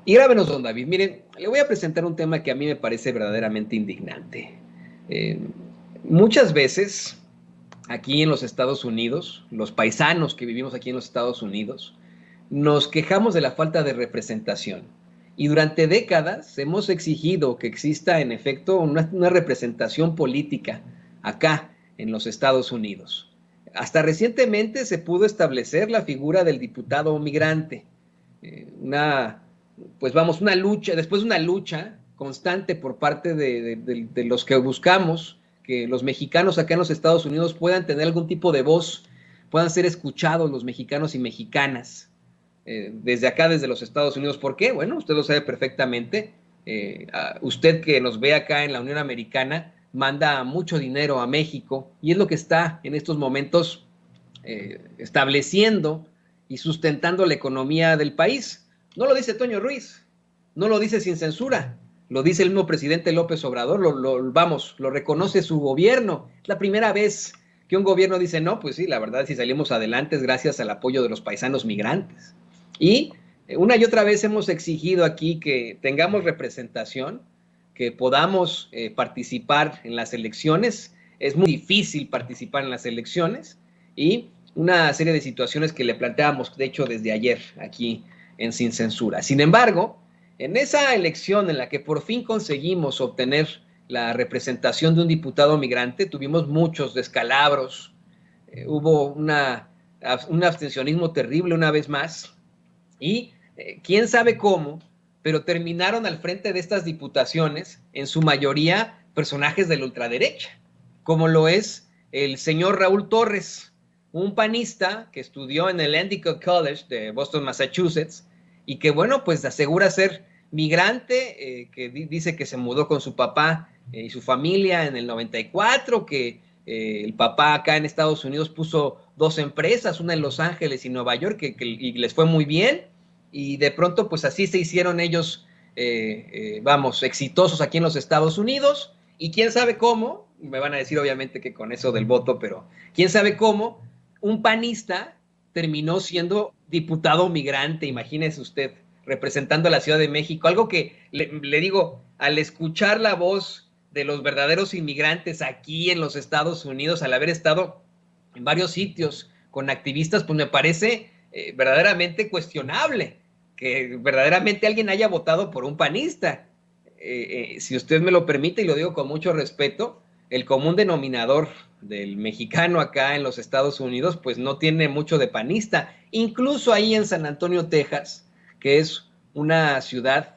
Y grábenos, don David. Miren, le voy a presentar un tema que a mí me parece verdaderamente indignante. Eh, Muchas veces aquí en los Estados Unidos, los paisanos que vivimos aquí en los Estados Unidos, nos quejamos de la falta de representación. Y durante décadas hemos exigido que exista en efecto una representación política acá en los Estados Unidos. Hasta recientemente se pudo establecer la figura del diputado migrante, una, pues vamos, una lucha, después de una lucha constante por parte de los que buscamos que los mexicanos acá en los Estados Unidos puedan tener algún tipo de voz, puedan ser escuchados los mexicanos y mexicanas desde acá, desde los Estados Unidos. ¿Por qué? Bueno, usted lo sabe perfectamente. Usted que nos ve acá en la Unión Americana manda mucho dinero a México y es lo que está en estos momentos estableciendo y sustentando la economía del país. No lo dice Toño Ruiz, no lo dice sin censura, lo dice el mismo presidente López Obrador, lo reconoce su gobierno. Es la primera vez que un gobierno dice, no, pues sí, la verdad, si salimos adelante es gracias al apoyo de los paisanos migrantes. Y una y otra vez hemos exigido aquí que tengamos representación, que podamos participar en las elecciones. Es muy difícil participar en las elecciones y una serie de situaciones que le planteamos, de hecho, desde ayer aquí en Sin Censura. Sin embargo, en esa elección en la que por fin conseguimos obtener la representación de un diputado migrante, tuvimos muchos descalabros, hubo un abstencionismo terrible una vez más, y quién sabe cómo, pero terminaron al frente de estas diputaciones, en su mayoría personajes de la ultraderecha, como lo es el señor Raúl Torres, un panista que estudió en el Endicott College de Boston, Massachusetts, y que, bueno, pues asegura ser migrante, que dice que se mudó con su papá y su familia en el 94, que el papá acá en Estados Unidos puso dos empresas, una en Los Ángeles y Nueva York, y les fue muy bien, y de pronto pues así se hicieron ellos, vamos, exitosos aquí en los Estados Unidos, y quién sabe cómo, me van a decir obviamente que con eso del voto, pero quién sabe cómo, un panista terminó siendo diputado migrante, imagínese usted, representando a la Ciudad de México, algo que le digo, al escuchar la voz de los verdaderos inmigrantes aquí en los Estados Unidos, al haber estado en varios sitios con activistas, pues me parece verdaderamente cuestionable que verdaderamente alguien haya votado por un panista. Si usted me lo permite, y lo digo con mucho respeto, el común denominador del mexicano acá en los Estados Unidos, pues no tiene mucho de panista. Incluso ahí en San Antonio, Texas, que es una ciudad,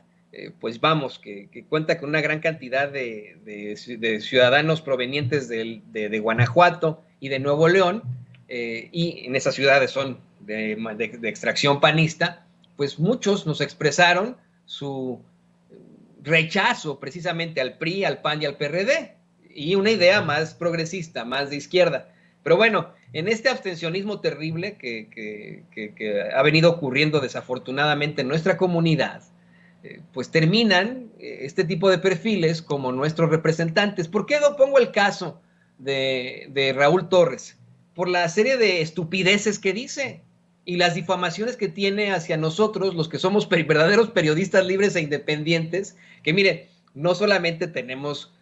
pues vamos, que cuenta con una gran cantidad de ciudadanos provenientes de Guanajuato y de Nuevo León, y en esas ciudades son de extracción panista, pues muchos nos expresaron su rechazo precisamente al PRI, al PAN y al PRD, y una idea más progresista, más de izquierda. Pero bueno, en este abstencionismo terrible que ha venido ocurriendo desafortunadamente en nuestra comunidad, pues terminan este tipo de perfiles como nuestros representantes. ¿Por qué no pongo el caso de Raúl Torres? Por la serie de estupideces que dice y las difamaciones que tiene hacia nosotros, los que somos verdaderos periodistas libres e independientes, que mire, no solamente tenemos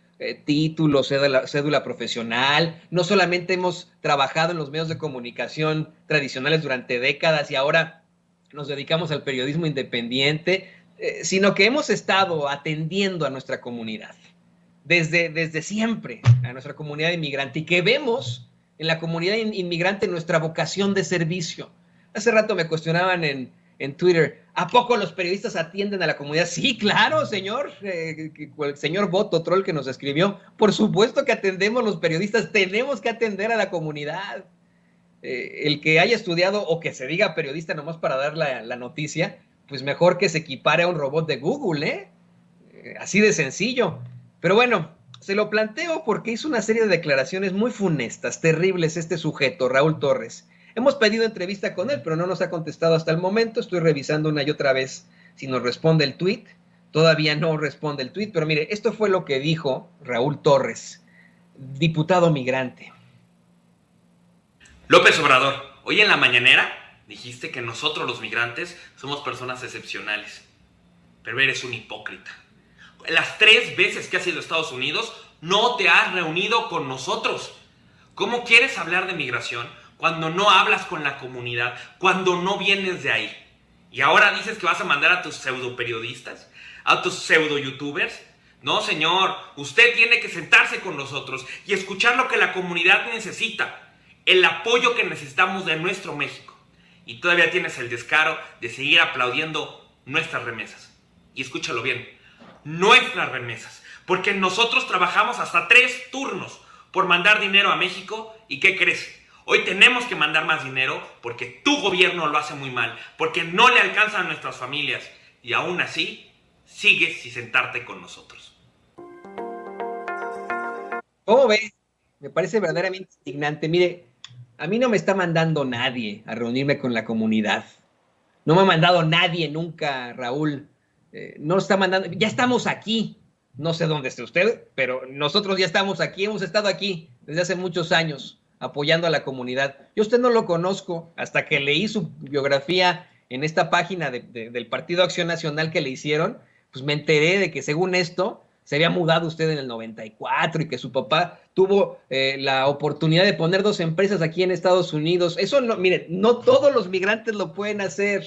título, cédula profesional, no solamente hemos trabajado en los medios de comunicación tradicionales durante décadas y ahora nos dedicamos al periodismo independiente, sino que hemos estado atendiendo a nuestra comunidad desde siempre, a nuestra comunidad inmigrante, y que vemos en la comunidad inmigrante nuestra vocación de servicio. Hace rato me cuestionaban en Twitter, ¿a poco los periodistas atienden a la comunidad? Sí, claro, señor, el señor Boto Troll que nos escribió, por supuesto que atendemos los periodistas, tenemos que atender a la comunidad. El que haya estudiado o que se diga periodista nomás para dar la noticia, pues mejor que se equipare a un robot de Google, así de sencillo. Pero bueno, se lo planteo porque hizo una serie de declaraciones muy funestas, terribles este sujeto, Raúl Torres. Hemos pedido entrevista con él, pero no nos ha contestado hasta el momento. Estoy revisando una y otra vez si nos responde el tweet. Todavía no responde el tweet, pero mire, esto fue lo que dijo Raúl Torres, diputado migrante. López Obrador, hoy en la mañanera dijiste que nosotros los migrantes somos personas excepcionales. pero eres un hipócrita. Las 3 veces que has ido a Estados Unidos, no te has reunido con nosotros. ¿Cómo quieres hablar de migración cuando no hablas con la comunidad, cuando no vienes de ahí? Y ahora dices que vas a mandar a tus pseudo periodistas, a tus pseudo youtubers. No, señor, usted tiene que sentarse con nosotros y escuchar lo que la comunidad necesita, el apoyo que necesitamos de nuestro México. Y todavía tienes el descaro de seguir aplaudiendo nuestras remesas. Y escúchalo bien, nuestras remesas, porque nosotros trabajamos hasta 3 turnos por mandar dinero a México. ¿Y qué crees? Hoy tenemos que mandar más dinero porque tu gobierno lo hace muy mal, porque no le alcanza a nuestras familias, y aún así sigues sin sentarte con nosotros. ¿Cómo ves? Me parece verdaderamente indignante. Mire, a mí no me está mandando nadie a reunirme con la comunidad. No me ha mandado nadie nunca, Raúl. No está mandando. Ya estamos aquí. No sé dónde esté usted, pero nosotros ya estamos aquí. Hemos estado aquí desde hace muchos años apoyando a la comunidad. Yo a usted no lo conozco hasta que leí su biografía en esta página del Partido Acción Nacional que le hicieron. Pues me enteré de que según esto se había mudado usted en el 94 y que su papá tuvo la oportunidad de poner 2 empresas aquí en Estados Unidos. Eso no, miren, no todos los migrantes lo pueden hacer.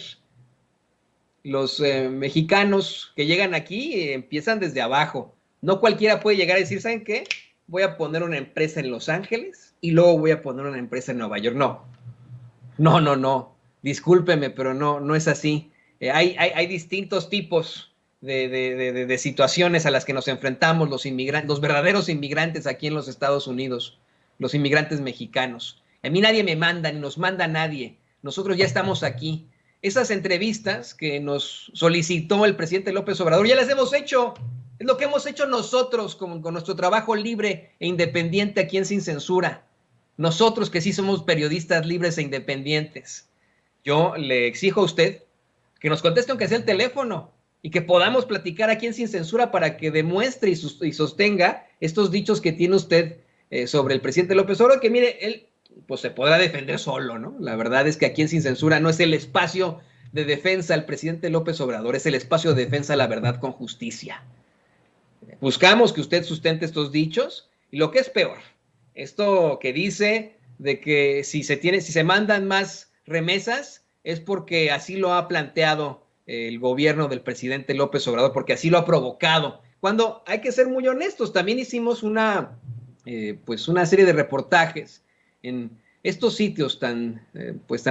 Los mexicanos que llegan aquí empiezan desde abajo. No cualquiera puede llegar a decir, ¿saben qué? Voy a poner una empresa en Los Ángeles y luego voy a poner una empresa en Nueva York. No. Discúlpeme, pero no es así. Hay distintos tipos de situaciones a las que nos enfrentamos los inmigrantes, los verdaderos inmigrantes aquí en los Estados Unidos, los inmigrantes mexicanos. A mí nadie me manda, ni nos manda nadie. Nosotros ya estamos aquí. Esas entrevistas que nos solicitó el presidente López Obrador, ya las hemos hecho. Es lo que hemos hecho nosotros con nuestro trabajo libre e independiente aquí en Sin Censura. Nosotros que sí somos periodistas libres e independientes. Yo le exijo a usted que nos conteste aunque sea el teléfono y que podamos platicar aquí en Sin Censura para que demuestre y sostenga estos dichos que tiene usted sobre el presidente López Obrador, que mire, él pues se podrá defender solo, ¿no? La verdad es que aquí en Sin Censura no es el espacio de defensa al presidente López Obrador, es el espacio de defensa a la verdad con justicia. Buscamos que usted sustente estos dichos y lo que es peor, esto que dice de que si se mandan más remesas es porque así lo ha planteado el gobierno del presidente López Obrador, porque así lo ha provocado. Cuando hay que ser muy honestos, también hicimos una serie de reportajes en estos sitios tan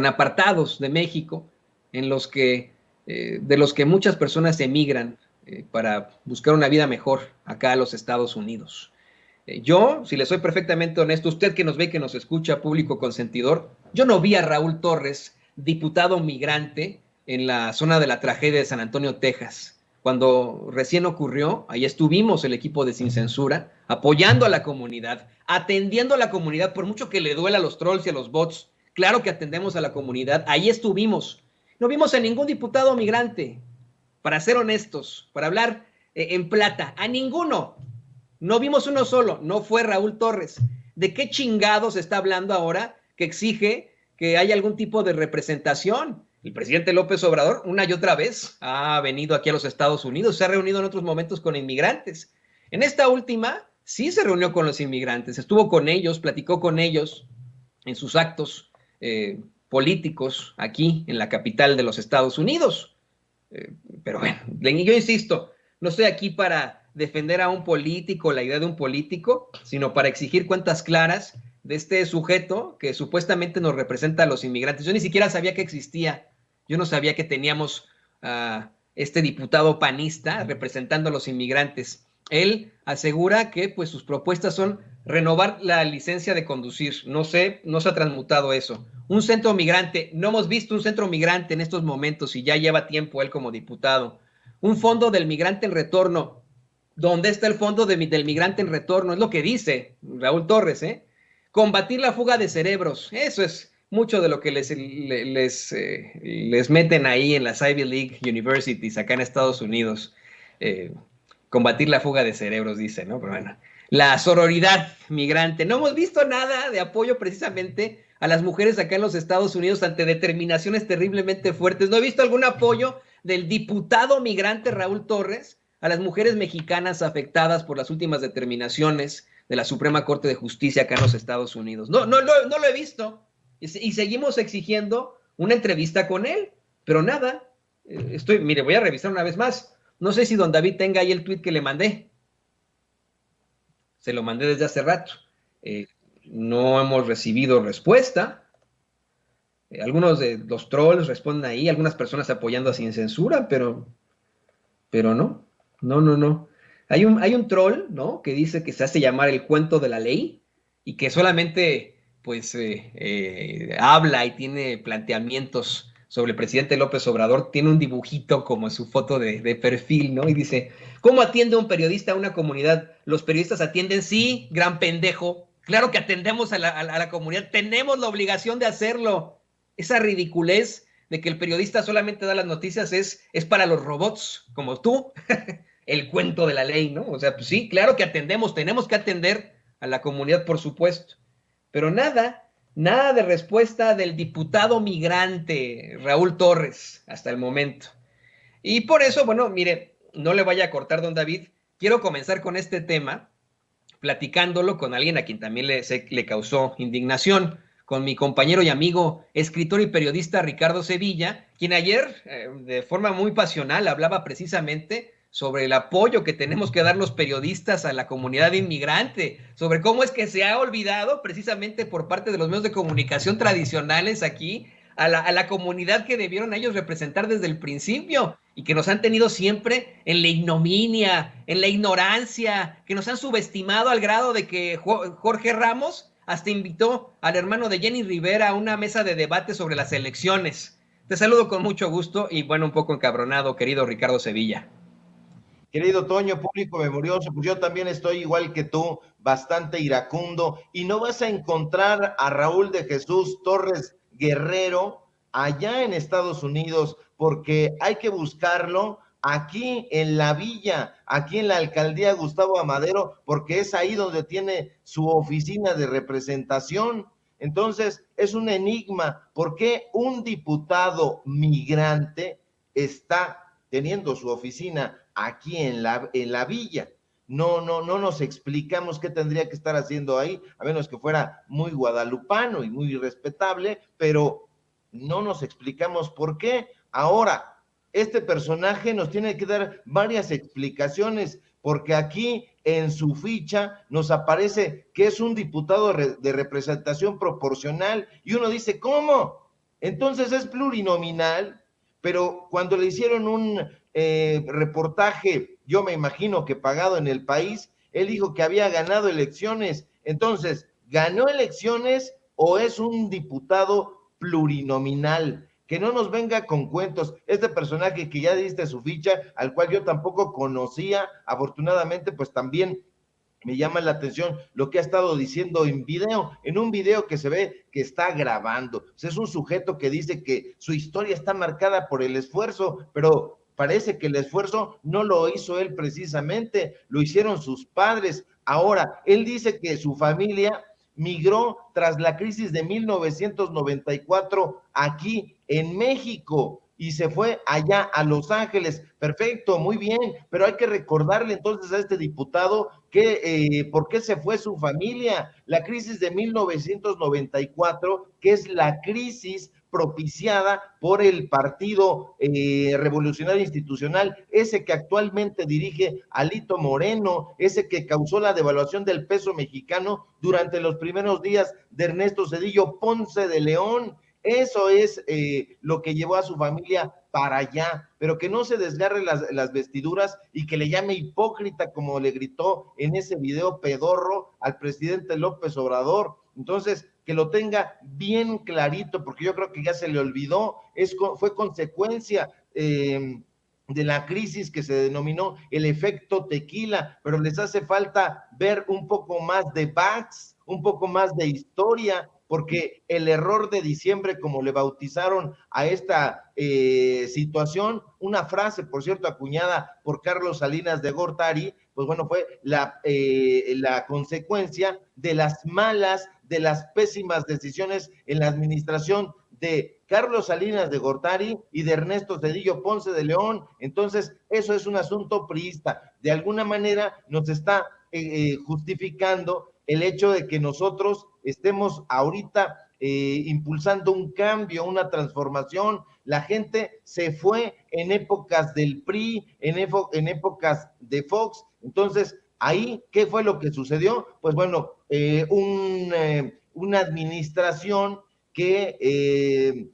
apartados de México, en los que, de los que muchas personas emigran para buscar una vida mejor acá a los Estados Unidos. Yo, si le soy perfectamente honesto, usted que nos ve, que nos escucha, público consentidor, yo no vi a Raúl Torres, diputado migrante, en la zona de la tragedia de San Antonio, Texas. Cuando recién ocurrió, ahí estuvimos el equipo de Sin Censura, apoyando a la comunidad, atendiendo a la comunidad, por mucho que le duela a los trolls y a los bots, claro que atendemos a la comunidad, ahí estuvimos. No vimos a ningún diputado migrante, para ser honestos, para hablar en plata, a ninguno. No vimos uno solo, no fue Raúl Torres. ¿De qué chingados está hablando ahora que exige que haya algún tipo de representación? El presidente López Obrador una y otra vez ha venido aquí a los Estados Unidos, se ha reunido en otros momentos con inmigrantes. En esta última sí se reunió con los inmigrantes, estuvo con ellos, platicó con ellos en sus actos políticos aquí en la capital de los Estados Unidos. Pero bueno, yo insisto, no estoy aquí para defender a un político, la idea de un político, sino para exigir cuentas claras de este sujeto que supuestamente nos representa a los inmigrantes. Yo ni siquiera sabía que existía. Yo no sabía que teníamos a este diputado panista representando a los inmigrantes. Él asegura que pues sus propuestas son renovar la licencia de conducir. No sé, no se ha transmutado eso. Un centro migrante, no hemos visto un centro migrante en estos momentos y ya lleva tiempo él como diputado. Un fondo del migrante en retorno. ¿Dónde está el fondo del migrante en retorno? Es lo que dice Raúl Torres, ¿eh? Combatir la fuga de cerebros. Eso es mucho de lo que les meten ahí en las Ivy League Universities acá en Estados Unidos. Combatir la fuga de cerebros, dice, ¿no? Pero bueno, la sororidad migrante. No hemos visto nada de apoyo precisamente a las mujeres acá en los Estados Unidos ante determinaciones terriblemente fuertes. No he visto algún apoyo del diputado migrante Raúl Torres a las mujeres mexicanas afectadas por las últimas determinaciones de la Suprema Corte de Justicia acá en los Estados Unidos. No lo he visto y seguimos exigiendo una entrevista con él, pero nada. Mire, voy a revisar una vez más. No sé si don David tenga ahí el tuit que le mandé. Se lo mandé desde hace rato. No hemos recibido respuesta. Algunos de los trolls responden ahí, algunas personas apoyando a Sin Censura, pero no. Hay un troll, ¿no?, que dice que se hace llamar el cuento de la ley y que solamente, pues, habla y tiene planteamientos sobre el presidente López Obrador. Tiene un dibujito como su foto de perfil, ¿no? Y dice, ¿cómo atiende un periodista a una comunidad? Los periodistas atienden, sí, gran pendejo. Claro que atendemos a la comunidad, tenemos la obligación de hacerlo. Esa ridiculez de que el periodista solamente da las noticias es para los robots, como tú. El cuento de la ley, ¿no? O sea, pues sí, claro que atendemos, tenemos que atender a la comunidad, por supuesto. Pero nada de respuesta del diputado migrante Raúl Torres hasta el momento. Y por eso, bueno, mire, no le vaya a cortar, don David, quiero comenzar con este tema platicándolo con alguien a quien también le causó indignación, con mi compañero y amigo, escritor y periodista Ricardo Sevilla, quien ayer, de forma muy pasional, hablaba precisamente sobre el apoyo que tenemos que dar los periodistas a la comunidad inmigrante, sobre cómo es que se ha olvidado precisamente por parte de los medios de comunicación tradicionales aquí a la comunidad que debieron ellos representar desde el principio y que nos han tenido siempre en la ignominia, en la ignorancia, que nos han subestimado al grado de que Jorge Ramos hasta invitó al hermano de Jenny Rivera a una mesa de debate sobre las elecciones. Te saludo con mucho gusto y, bueno, un poco encabronado, querido Ricardo Sevilla. Querido Toño, público memorioso, pues yo también estoy igual que tú, bastante iracundo, y no vas a encontrar a Raúl de Jesús Torres Guerrero allá en Estados Unidos, porque hay que buscarlo aquí en la villa, aquí en la alcaldía Gustavo Amadero, porque es ahí donde tiene su oficina de representación. Entonces, es un enigma, ¿por qué un diputado migrante está teniendo su oficina aquí en la villa? No nos explicamos qué tendría que estar haciendo ahí, a menos que fuera muy guadalupano y muy respetable, pero no nos explicamos por qué. Ahora, este personaje nos tiene que dar varias explicaciones, porque aquí en su ficha nos aparece que es un diputado de representación proporcional, y uno dice, ¿cómo? Entonces es plurinominal. Pero cuando le hicieron un reportaje, yo me imagino que pagado en El País, él dijo que había ganado elecciones. Entonces, ¿ganó elecciones o es un diputado plurinominal? Que no nos venga con cuentos. Este personaje que ya diste su ficha, al cual yo tampoco conocía, afortunadamente, pues también me llama la atención lo que ha estado diciendo en un video que se ve que está grabando. O sea, es un sujeto que dice que su historia está marcada por el esfuerzo, pero parece que el esfuerzo no lo hizo él precisamente, lo hicieron sus padres. Ahora, él dice que su familia migró tras la crisis de 1994 aquí en México y se fue allá a Los Ángeles. Perfecto, muy bien, pero hay que recordarle entonces a este diputado que por qué se fue su familia. La crisis de 1994, que es la crisis propiciada por el Partido Revolucionario Institucional, ese que actualmente dirige Alito Moreno, ese que causó la devaluación del peso mexicano durante los primeros días de Ernesto Zedillo Ponce de León. Eso es lo que llevó a su familia para allá, pero que no se desgarre las vestiduras y que le llame hipócrita como le gritó en ese video pedorro al presidente López Obrador. Entonces, que lo tenga bien clarito, porque yo creo que ya se le olvidó, fue consecuencia de la crisis que se denominó el efecto tequila, pero les hace falta ver un poco más de facts, un poco más de historia, porque el error de diciembre, como le bautizaron a esta situación, una frase, por cierto, acuñada por Carlos Salinas de Gortari, pues bueno, fue la consecuencia de las pésimas decisiones en la administración de Carlos Salinas de Gortari y de Ernesto Zedillo Ponce de León. Entonces, eso es un asunto priista. De alguna manera nos está justificando el hecho de que nosotros estemos ahorita impulsando un cambio, una transformación. La gente se fue en épocas del PRI, en épocas de Fox. Entonces, ahí, ¿qué fue lo que sucedió? Pues bueno, una administración que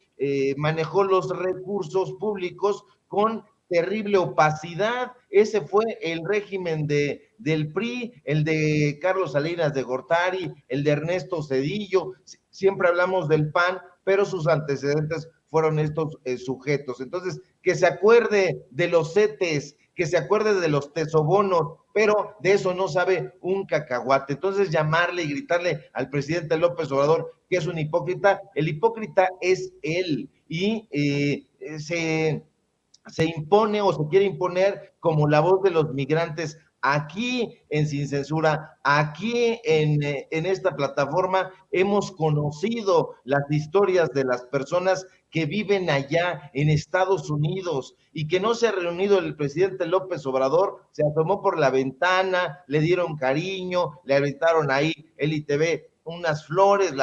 manejó los recursos públicos con terrible opacidad. Ese fue el régimen del PRI, el de Carlos Salinas de Gortari, el de Ernesto Zedillo. Siempre hablamos del PAN, pero sus antecedentes fueron estos sujetos. Entonces, que se acuerde de los CETES, que se acuerde de los tesobonos, pero de eso no sabe un cacahuate. Entonces, llamarle y gritarle al presidente López Obrador que es un hipócrita, el hipócrita es él, y se impone o se quiere imponer como la voz de los migrantes aquí en Sin Censura, aquí en esta plataforma. Hemos conocido las historias de las personas que viven allá en Estados Unidos y que no se ha reunido el presidente López Obrador, se asomó por la ventana, le dieron cariño, le aventaron ahí LITV unas flores,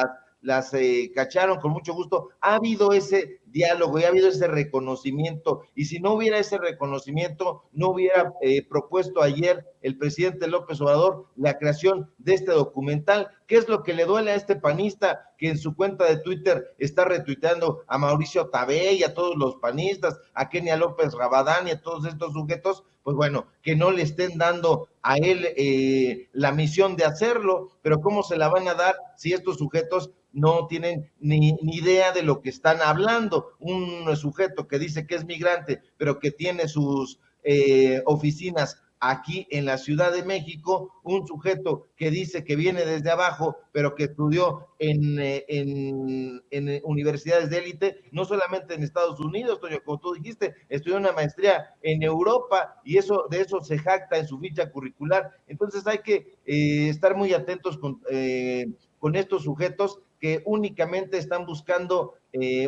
las cacharon con mucho gusto. Ha habido ese diálogo y ha habido ese reconocimiento, y si no hubiera ese reconocimiento, no hubiera propuesto ayer el presidente López Obrador la creación de este documental. ¿Qué es lo que le duele a este panista que en su cuenta de Twitter está retuiteando a Mauricio Tabé y a todos los panistas, a Kenia López Rabadán y a todos estos sujetos? Pues bueno, que no le estén dando a él la misión de hacerlo, pero ¿cómo se la van a dar si estos sujetos no tienen ni idea de lo que están hablando? Un sujeto que dice que es migrante, pero que tiene sus oficinas aquí en la Ciudad de México, un sujeto que dice que viene desde abajo, pero que estudió en universidades de élite, no solamente en Estados Unidos, Toño, como tú dijiste, estudió una maestría en Europa, y de eso se jacta en su ficha curricular. Entonces hay que estar muy atentos con estos sujetos que únicamente están buscando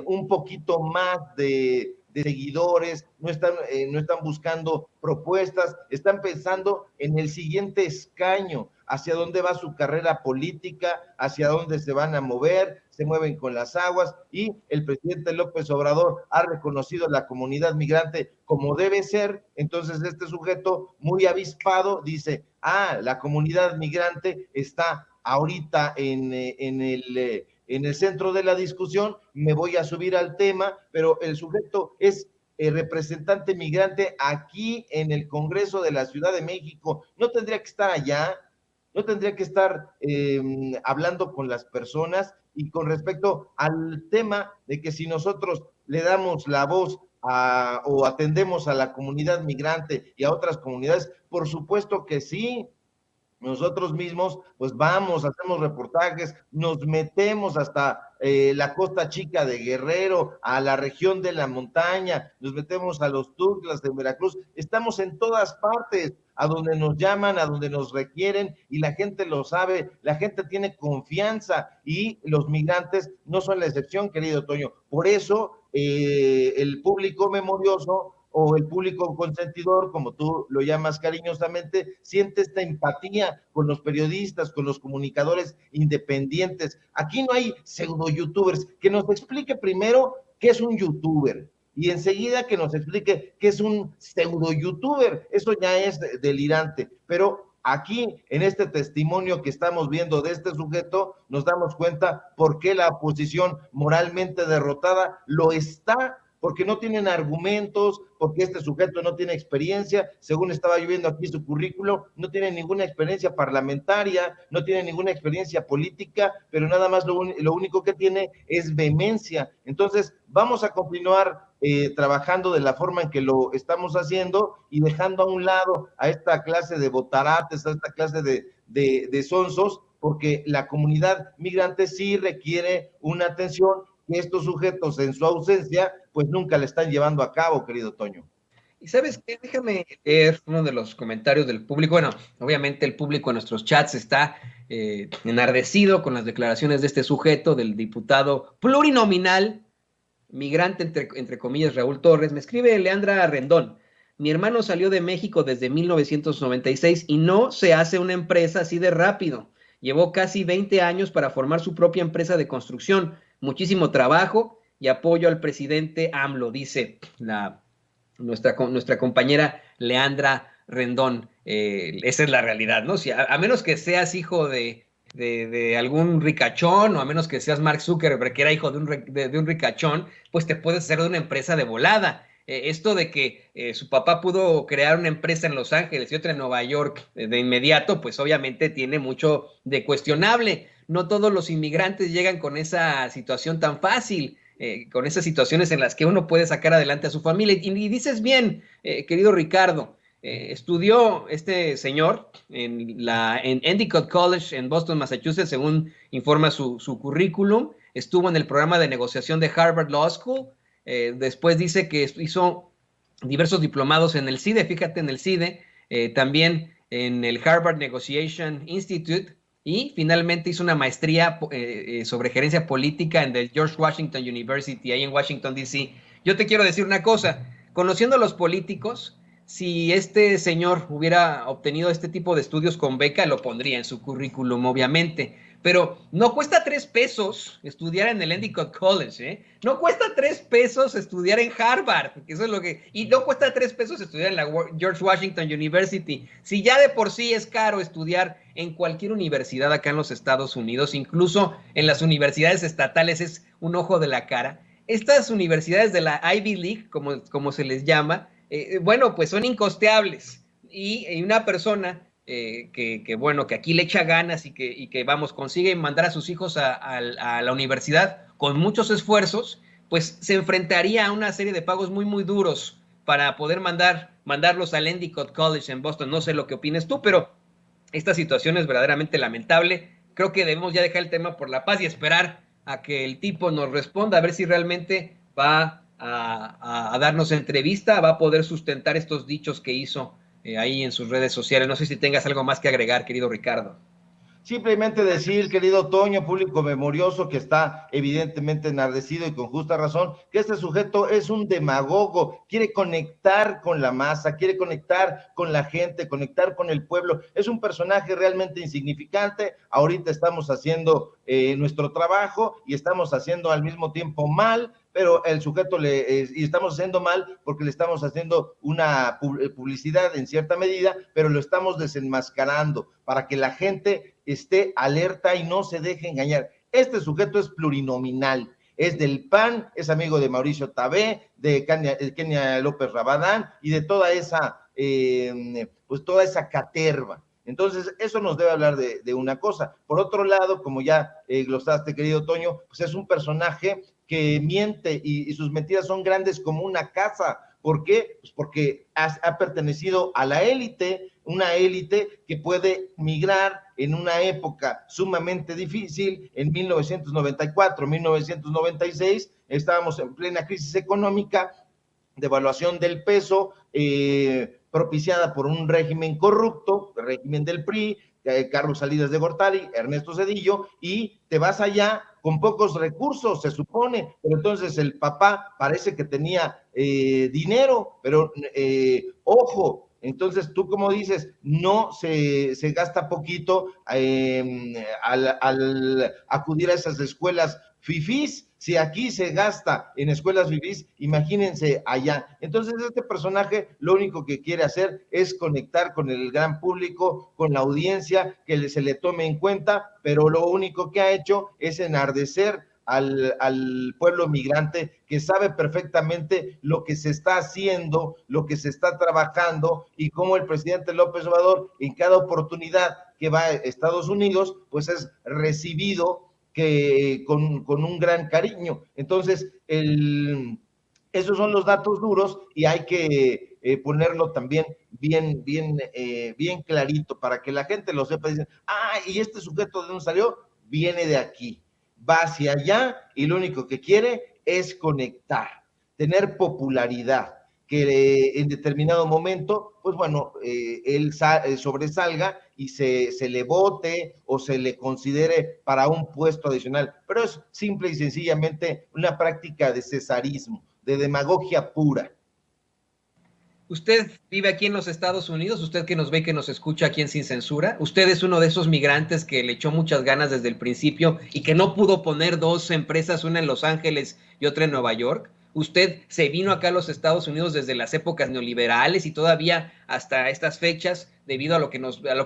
un poquito más de seguidores, no están buscando propuestas, están pensando en el siguiente escaño, hacia dónde va su carrera política, hacia dónde se van a mover, se mueven con las aguas, y el presidente López Obrador ha reconocido a la comunidad migrante como debe ser. Entonces este sujeto muy avispado dice, la comunidad migrante está ahorita en el centro de la discusión, me voy a subir al tema, pero el sujeto es representante migrante aquí en el Congreso de la Ciudad de México. No tendría que estar allá, no tendría que estar hablando con las personas. Y con respecto al tema de que si nosotros le damos la voz o atendemos a la comunidad migrante y a otras comunidades, por supuesto que sí. Nosotros mismos, pues vamos, hacemos reportajes, nos metemos hasta la Costa Chica de Guerrero, a la región de la montaña, nos metemos a los Tuxtlas de Veracruz, estamos en todas partes, a donde nos llaman, a donde nos requieren, y la gente lo sabe, la gente tiene confianza, y los migrantes no son la excepción, querido Toño. Por eso el público memorioso, o el público consentidor, como tú lo llamas cariñosamente, siente esta empatía con los periodistas, con los comunicadores independientes. Aquí no hay pseudo youtubers. Que nos explique primero qué es un youtuber, y enseguida que nos explique qué es un pseudo youtuber. Eso ya es delirante, pero aquí, en este testimonio que estamos viendo de este sujeto, nos damos cuenta por qué la oposición moralmente derrotada lo está, porque no tienen argumentos, porque este sujeto no tiene experiencia. Según estaba yo viendo aquí su currículo, no tiene ninguna experiencia parlamentaria, no tiene ninguna experiencia política, pero nada más lo único que tiene es vehemencia. Entonces, vamos a continuar trabajando de la forma en que lo estamos haciendo, y dejando a un lado a esta clase de botarates, a esta clase de sonsos, porque la comunidad migrante sí requiere una atención que estos sujetos en su ausencia pues nunca le están llevando a cabo, querido Toño. Y ¿sabes qué? Déjame leer uno de los comentarios del público. Bueno, obviamente el público en nuestros chats está enardecido con las declaraciones de este sujeto, del diputado plurinominal migrante, entre comillas, Raúl Torres, me escribe Leandra Rendón. Mi hermano salió de México desde 1996 y no se hace una empresa así de rápido. Llevó casi 20 años para formar su propia empresa de construcción. Muchísimo trabajo y apoyo al presidente AMLO, dice nuestra compañera Leandra Rendón. Esa es la realidad, ¿no? Si a menos que seas hijo de algún ricachón, o a menos que seas Mark Zuckerberg, que era hijo de un ricachón, pues te puedes hacer de una empresa de volada. Esto de que su papá pudo crear una empresa en Los Ángeles y otra en Nueva York de inmediato, pues obviamente tiene mucho de cuestionable. No todos los inmigrantes llegan con esa situación tan fácil, con esas situaciones en las que uno puede sacar adelante a su familia. Y dices bien, querido Ricardo, estudió este señor en Endicott College en Boston, Massachusetts, según informa su currículum. Estuvo en el programa de negociación de Harvard Law School. Después dice que hizo diversos diplomados en el CIDE, fíjate, en el CIDE, también en el Harvard Negotiation Institute, y finalmente hizo una maestría sobre gerencia política en el George Washington University, ahí en Washington, D.C. Yo te quiero decir una cosa, conociendo a los políticos, si este señor hubiera obtenido este tipo de estudios con beca, lo pondría en su currículum, obviamente. Pero no cuesta 3 pesos estudiar en el Endicott College, ¿eh? No cuesta 3 pesos estudiar en Harvard, eso es lo que... Y no cuesta 3 pesos estudiar en la George Washington University. Si ya de por sí es caro estudiar en cualquier universidad acá en los Estados Unidos, incluso en las universidades estatales es un ojo de la cara. Estas universidades de la Ivy League, como se les llama, bueno, pues son incosteables. Y una persona... que aquí le echa ganas y que vamos, consigue mandar a sus hijos a la universidad con muchos esfuerzos, pues se enfrentaría a una serie de pagos muy, muy duros para poder mandarlos al Endicott College en Boston. No sé lo que opines tú, pero esta situación es verdaderamente lamentable. Creo que debemos ya dejar el tema por la paz y esperar a que el tipo nos responda, a ver si realmente va a darnos entrevista, va a poder sustentar estos dichos que hizo ahí en sus redes sociales. No sé si tengas algo más que agregar, querido Ricardo. Simplemente decir, querido Toño, público memorioso que está evidentemente enardecido y con justa razón, que este sujeto es un demagogo, quiere conectar con la masa, quiere conectar con la gente, conectar con el pueblo. Es un personaje realmente insignificante. Ahorita estamos haciendo nuestro trabajo y estamos haciendo al mismo tiempo mal, pero el sujeto y estamos haciendo mal porque le estamos haciendo una publicidad en cierta medida, pero lo estamos desenmascarando para que la gente esté alerta y no se deje engañar. Este sujeto es plurinominal, es del PAN, es amigo de Mauricio Tabé, de Kenia López Rabadán y de toda esa, pues toda esa caterva. Entonces, eso nos debe hablar de una cosa. Por otro lado, como ya glosaste, querido Toño, pues es un personaje que miente y sus mentiras son grandes como una casa. ¿Por qué? Pues porque ha pertenecido a la élite, una élite que puede migrar en una época sumamente difícil. En 1994, 1996, estábamos en plena crisis económica, devaluación del peso, propiciada por un régimen corrupto, el régimen del PRI, Carlos Salinas de Gortari, Ernesto Zedillo, y te vas allá con pocos recursos, se supone, pero entonces el papá parece que tenía dinero, pero ojo, entonces tú como dices, no se gasta poquito al acudir a esas escuelas fifís. Si aquí se gasta en escuelas fifís, imagínense allá. Entonces este personaje lo único que quiere hacer es conectar con el gran público, con la audiencia, que se le tome en cuenta, pero lo único que ha hecho es enardecer al pueblo migrante, que sabe perfectamente lo que se está haciendo, lo que se está trabajando, y cómo el presidente López Obrador en cada oportunidad que va a Estados Unidos, pues es recibido con un gran cariño. Entonces, esos son los datos duros y hay que ponerlo también bien clarito para que la gente lo sepa. Dicen, ¿y este sujeto de dónde salió? Viene de aquí, va hacia allá y lo único que quiere es conectar, tener popularidad. que en determinado momento, pues bueno, él sobresalga y se le vote o se le considere para un puesto adicional, pero es simple y sencillamente una práctica de cesarismo, de demagogia pura. Usted vive aquí en los Estados Unidos, usted que nos ve, que nos escucha aquí en Sin Censura, usted es uno de esos migrantes que le echó muchas ganas desde el principio y que no pudo poner dos empresas, una en Los Ángeles y otra en Nueva York. Usted se vino acá a los Estados Unidos desde las épocas neoliberales y todavía hasta estas fechas, debido a lo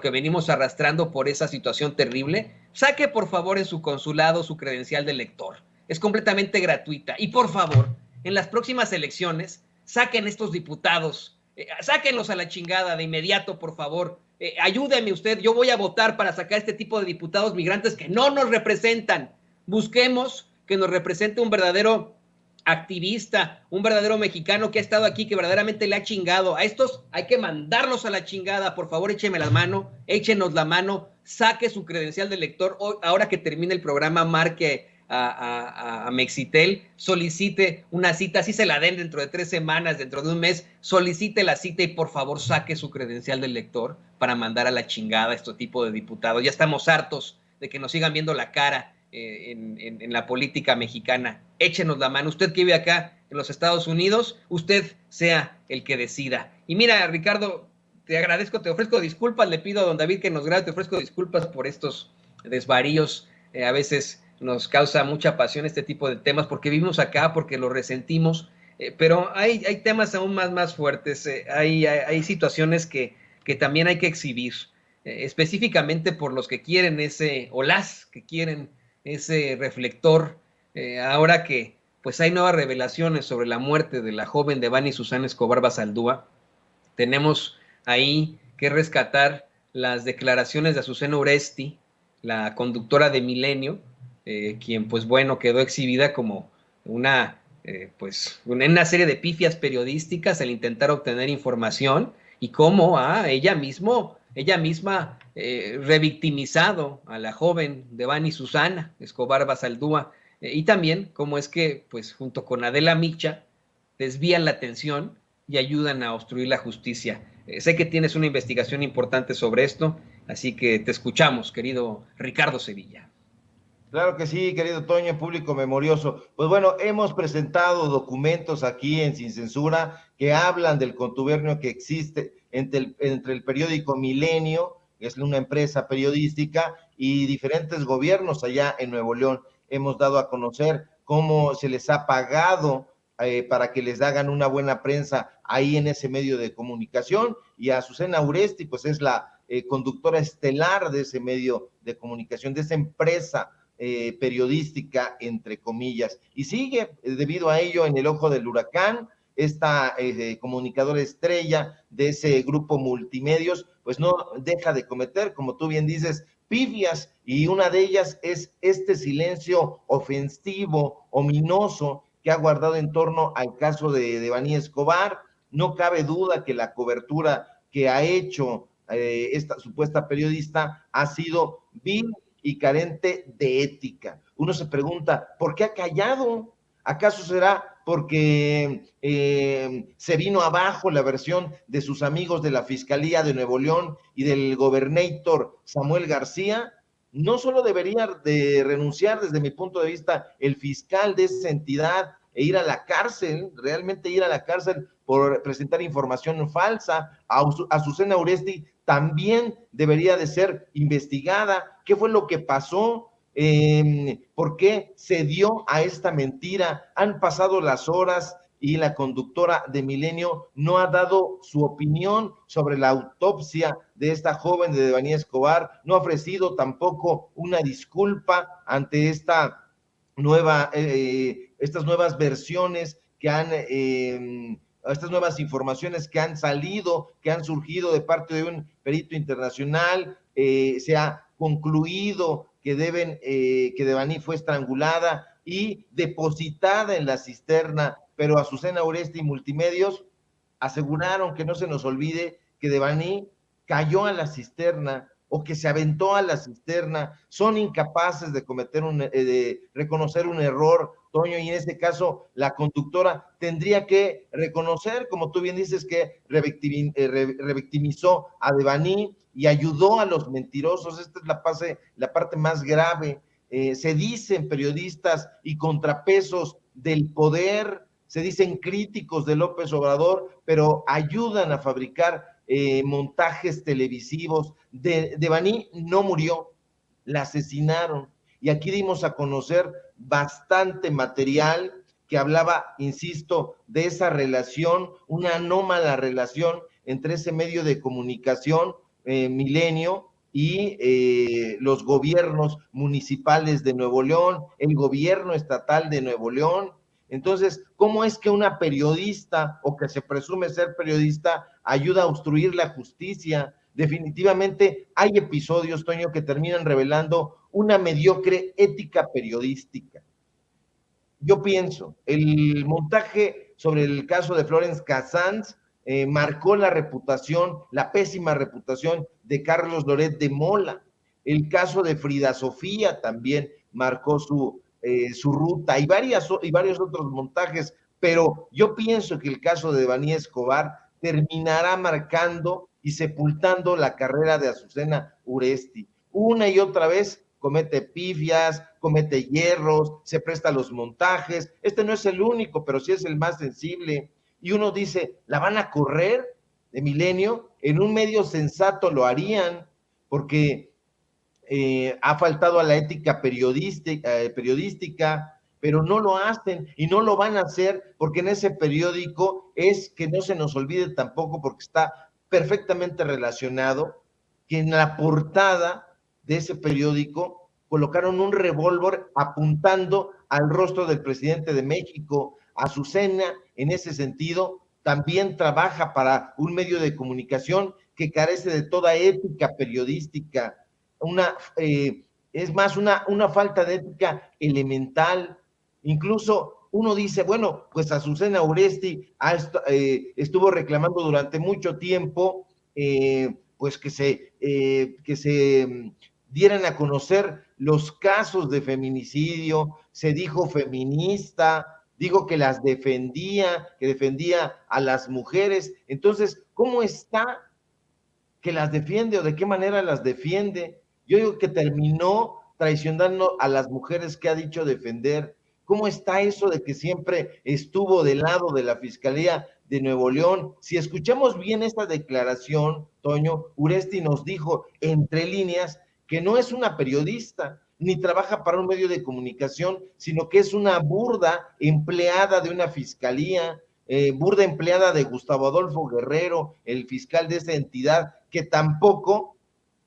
que venimos arrastrando por esa situación terrible. Saque por favor en su consulado su credencial de lector. Es completamente gratuita. Y por favor, en las próximas elecciones, saquen estos diputados, sáquenlos a la chingada de inmediato, por favor. Ayúdeme usted, yo voy a votar para sacar este tipo de diputados migrantes que no nos representan. Busquemos que nos represente un verdadero activista, un verdadero mexicano que ha estado aquí, que verdaderamente le ha chingado. A estos hay que mandarlos a la chingada. Por favor, échenos la mano, saque su credencial de lector. Ahora que termine el programa, marque a Mexitel, solicite una cita, así se la den dentro de 3 semanas, dentro de un mes, solicite la cita y por favor saque su credencial del lector para mandar a la chingada a este tipo de diputados. Ya estamos hartos de que nos sigan viendo la cara en la política mexicana. Échenos la mano. Usted que vive acá en los Estados Unidos, usted sea el que decida. Y mira, Ricardo, te agradezco, te ofrezco disculpas, le pido a don David que nos grabe, te ofrezco disculpas por estos desvaríos. A veces nos causa mucha pasión este tipo de temas porque vivimos acá, porque lo resentimos, pero hay temas aún más fuertes, hay situaciones que también hay que exhibir, específicamente por los que quieren o las que quieren ese reflector, ahora que pues hay nuevas revelaciones sobre la muerte de la joven Devani Susana Escobar Basaldúa. Tenemos ahí que rescatar las declaraciones de Azucena Uresti, la conductora de Milenio, quien pues bueno quedó exhibida como una serie de pifias periodísticas al intentar obtener información y cómo ella misma revictimizado a la joven Devani Susana Escobar Basaldúa, y también cómo es que pues junto con Adela Micha desvían la atención y ayudan a obstruir la justicia. Sé que tienes una investigación importante sobre esto, así que te escuchamos, querido Ricardo Sevilla. Claro que sí, querido Toño, público memorioso. Pues bueno, hemos presentado documentos aquí en Sin Censura que hablan del contubernio que existe entre el periódico Milenio, que es una empresa periodística, y diferentes gobiernos allá en Nuevo León. Hemos dado a conocer cómo se les ha pagado para que les hagan una buena prensa ahí en ese medio de comunicación, y a Azucena Uresti, pues es la conductora estelar de ese medio de comunicación, de esa empresa periodística, entre comillas, y sigue debido a ello en el ojo del huracán. Esta comunicadora estrella de ese grupo multimedios, pues no deja de cometer, como tú bien dices, pifias, y una de ellas es este silencio ofensivo, ominoso, que ha guardado en torno al caso de Devani Escobar. No cabe duda que la cobertura que ha hecho esta supuesta periodista ha sido vil y carente de ética. Uno se pregunta, ¿por qué ha callado? ¿Acaso será porque se vino abajo la versión de sus amigos de la Fiscalía de Nuevo León y del gobernator Samuel García? No solo debería de renunciar, desde mi punto de vista, el fiscal de esa entidad e ir a la cárcel, realmente ir a la cárcel por presentar información falsa. Azucena Uresti también debería de ser investigada. ¿Qué fue lo que pasó? ¿Por qué se dio a esta mentira? Han pasado las horas y la conductora de Milenio no ha dado su opinión sobre la autopsia de esta joven de Devani Escobar, no ha ofrecido tampoco una disculpa ante estas nuevas versiones que han estas nuevas informaciones que han salido, que han surgido de parte de un perito internacional. Se ha concluido que Devani fue estrangulada y depositada en la cisterna, pero Azucena Uresti y Multimedios aseguraron que no se nos olvide que Devani cayó a la cisterna o que se aventó a la cisterna, son incapaces de de reconocer un error, Toño, y en este caso la conductora tendría que reconocer, como tú bien dices, que revictimizó a Devani y ayudó a los mentirosos. Esta es la parte más grave. Se dicen periodistas y contrapesos del poder, se dicen críticos de López Obrador, pero ayudan a fabricar montajes televisivos. Devani no murió, la asesinaron. Y aquí dimos a conocer bastante material que hablaba, insisto, de esa relación, una anómala relación entre ese medio de comunicación, Milenio, y los gobiernos municipales de Nuevo León, el gobierno estatal de Nuevo León. Entonces, ¿cómo es que una periodista, o que se presume ser periodista, ayuda a obstruir la justicia? Definitivamente hay episodios, Toño, que terminan revelando una mediocre ética periodística. Yo pienso, el montaje sobre el caso de Florence Cassans marcó la reputación, la pésima reputación de Carlos Loret de Mola. El caso de Frida Sofía también marcó su ruta, y varios otros montajes, pero yo pienso que el caso de Devani Escobar terminará marcando y sepultando la carrera de Azucena Uresti. Una y otra vez comete pifias, comete hierros, se presta a los montajes. Este no es el único, pero sí es el más sensible. Y uno dice, ¿la van a correr de Milenio? En un medio sensato lo harían, porque ha faltado a la ética periodística, pero no lo hacen y no lo van a hacer, porque en ese periódico es, que no se nos olvide tampoco, porque está perfectamente relacionado, que en la portada de ese periódico colocaron un revólver apuntando al rostro del presidente de México. Azucena, en ese sentido, también trabaja para un medio de comunicación que carece de toda ética periodística. Es más, una falta de ética elemental. Incluso uno dice, bueno, pues Azucena Uresti estuvo reclamando durante mucho tiempo pues que se dieran a conocer los casos de feminicidio, se dijo feminista, dijo que las defendía, que defendía a las mujeres. Entonces, ¿cómo está que las defiende, o de qué manera las defiende? Yo digo que terminó traicionando a las mujeres que ha dicho defender. ¿Cómo está eso de que siempre estuvo del lado de la Fiscalía de Nuevo León? Si escuchamos bien esta declaración, Toño, Uresti nos dijo entre líneas que no es una periodista, ni trabaja para un medio de comunicación, sino que es una burda empleada de una fiscalía, burda empleada de Gustavo Adolfo Guerrero, el fiscal de esa entidad, que tampoco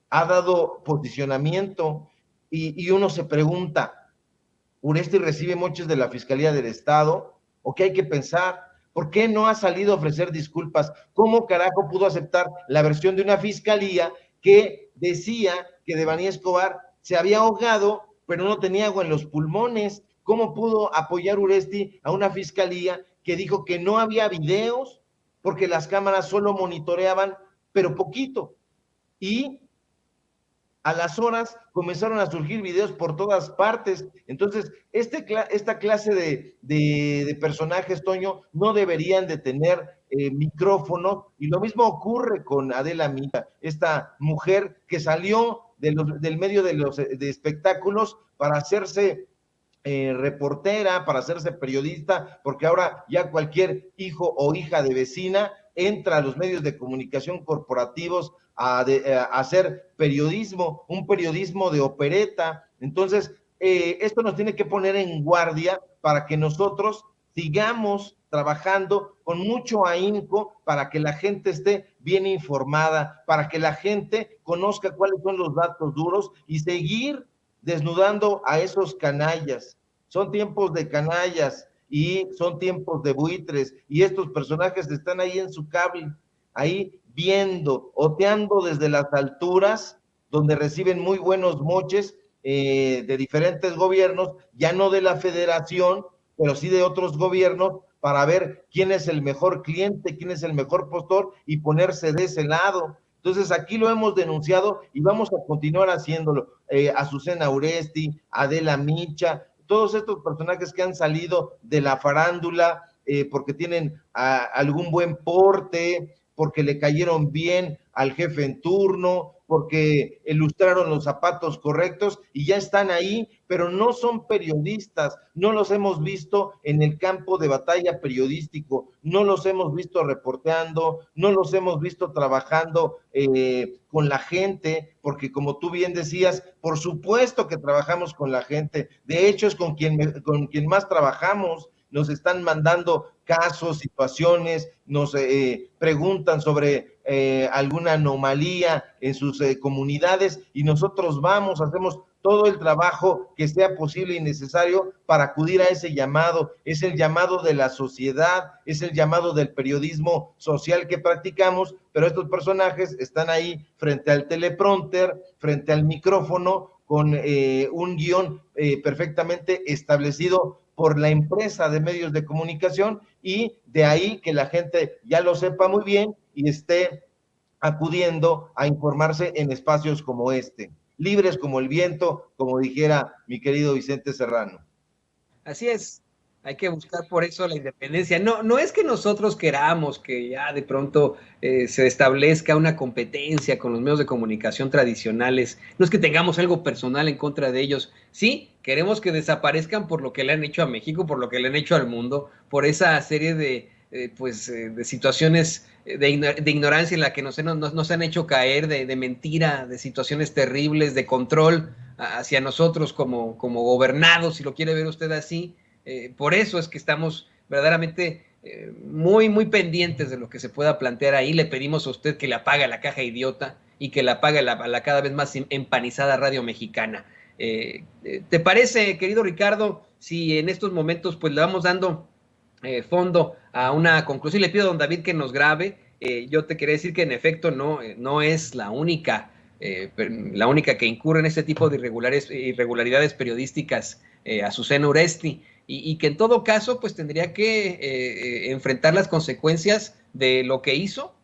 ha dado posicionamiento. Y uno se pregunta, ¿Uresti recibe moches de la Fiscalía del Estado? ¿O qué hay que pensar? ¿Por qué no ha salido a ofrecer disculpas? ¿Cómo carajo pudo aceptar la versión de una fiscalía que decía que Devani Escobar se había ahogado, pero no tenía agua en los pulmones? ¿Cómo pudo apoyar Uresti a una fiscalía que dijo que no había videos porque las cámaras solo monitoreaban, pero poquito? Y a las horas comenzaron a surgir videos por todas partes. Entonces, esta clase de personajes, Toño, no deberían de tener micrófono, y lo mismo ocurre con Adela Micha, esta mujer que salió del medio de espectáculos para hacerse reportera, para hacerse periodista, porque ahora ya cualquier hijo o hija de vecina entra a los medios de comunicación corporativos a hacer periodismo, un periodismo de opereta. Entonces, esto nos tiene que poner en guardia para que nosotros sigamos trabajando con mucho ahínco para que la gente esté bien informada, para que la gente conozca cuáles son los datos duros y seguir desnudando a esos canallas. Son tiempos de canallas y son tiempos de buitres, y estos personajes están ahí en su cable, ahí viendo, oteando desde las alturas, donde reciben muy buenos moches de diferentes gobiernos, ya no de la federación, pero sí de otros gobiernos, para ver quién es el mejor cliente, quién es el mejor postor, y ponerse de ese lado. Entonces aquí lo hemos denunciado y vamos a continuar haciéndolo. Azucena Uresti, Adela Micha, todos estos personajes que han salido de la farándula porque tienen algún buen porte, porque le cayeron bien al jefe en turno, porque ilustraron los zapatos correctos y ya están ahí, pero no son periodistas, no los hemos visto en el campo de batalla periodístico, no los hemos visto reporteando, no los hemos visto trabajando con la gente, porque como tú bien decías, por supuesto que trabajamos con la gente, de hecho es con quien más trabajamos. Nos están mandando casos, situaciones, nos preguntan sobre alguna anomalía en sus comunidades y nosotros vamos, hacemos todo el trabajo que sea posible y necesario para acudir a ese llamado. Es el llamado de la sociedad, es el llamado del periodismo social que practicamos, pero estos personajes están ahí frente al teleprompter, frente al micrófono, con un guión perfectamente establecido por la empresa de medios de comunicación, y de ahí que la gente ya lo sepa muy bien y esté acudiendo a informarse en espacios como este, libres como el viento, como dijera mi querido Vicente Serrano. Así es, hay que buscar por eso la independencia. No es que nosotros queramos que ya de pronto se establezca una competencia con los medios de comunicación tradicionales, no es que tengamos algo personal en contra de ellos. Sí, queremos que desaparezcan por lo que le han hecho a México, por lo que le han hecho al mundo, por esa serie de situaciones de ignorancia en la que nos han hecho caer, de mentira, de situaciones terribles, de control hacia nosotros como gobernados, si lo quiere ver usted así. Por eso es que estamos verdaderamente muy, muy pendientes de lo que se pueda plantear ahí. Le pedimos a usted que le apague la caja idiota y que le apague la cada vez más empanizada Radio Mexicana. ¿Te parece, querido Ricardo, si en estos momentos pues le vamos dando fondo a una conclusión? Le pido a don David que nos grabe. Yo te quería decir que en efecto no es la única que incurre en este tipo de irregularidades periodísticas, Azucena Uresti, y que en todo caso pues tendría que enfrentar las consecuencias de lo que hizo,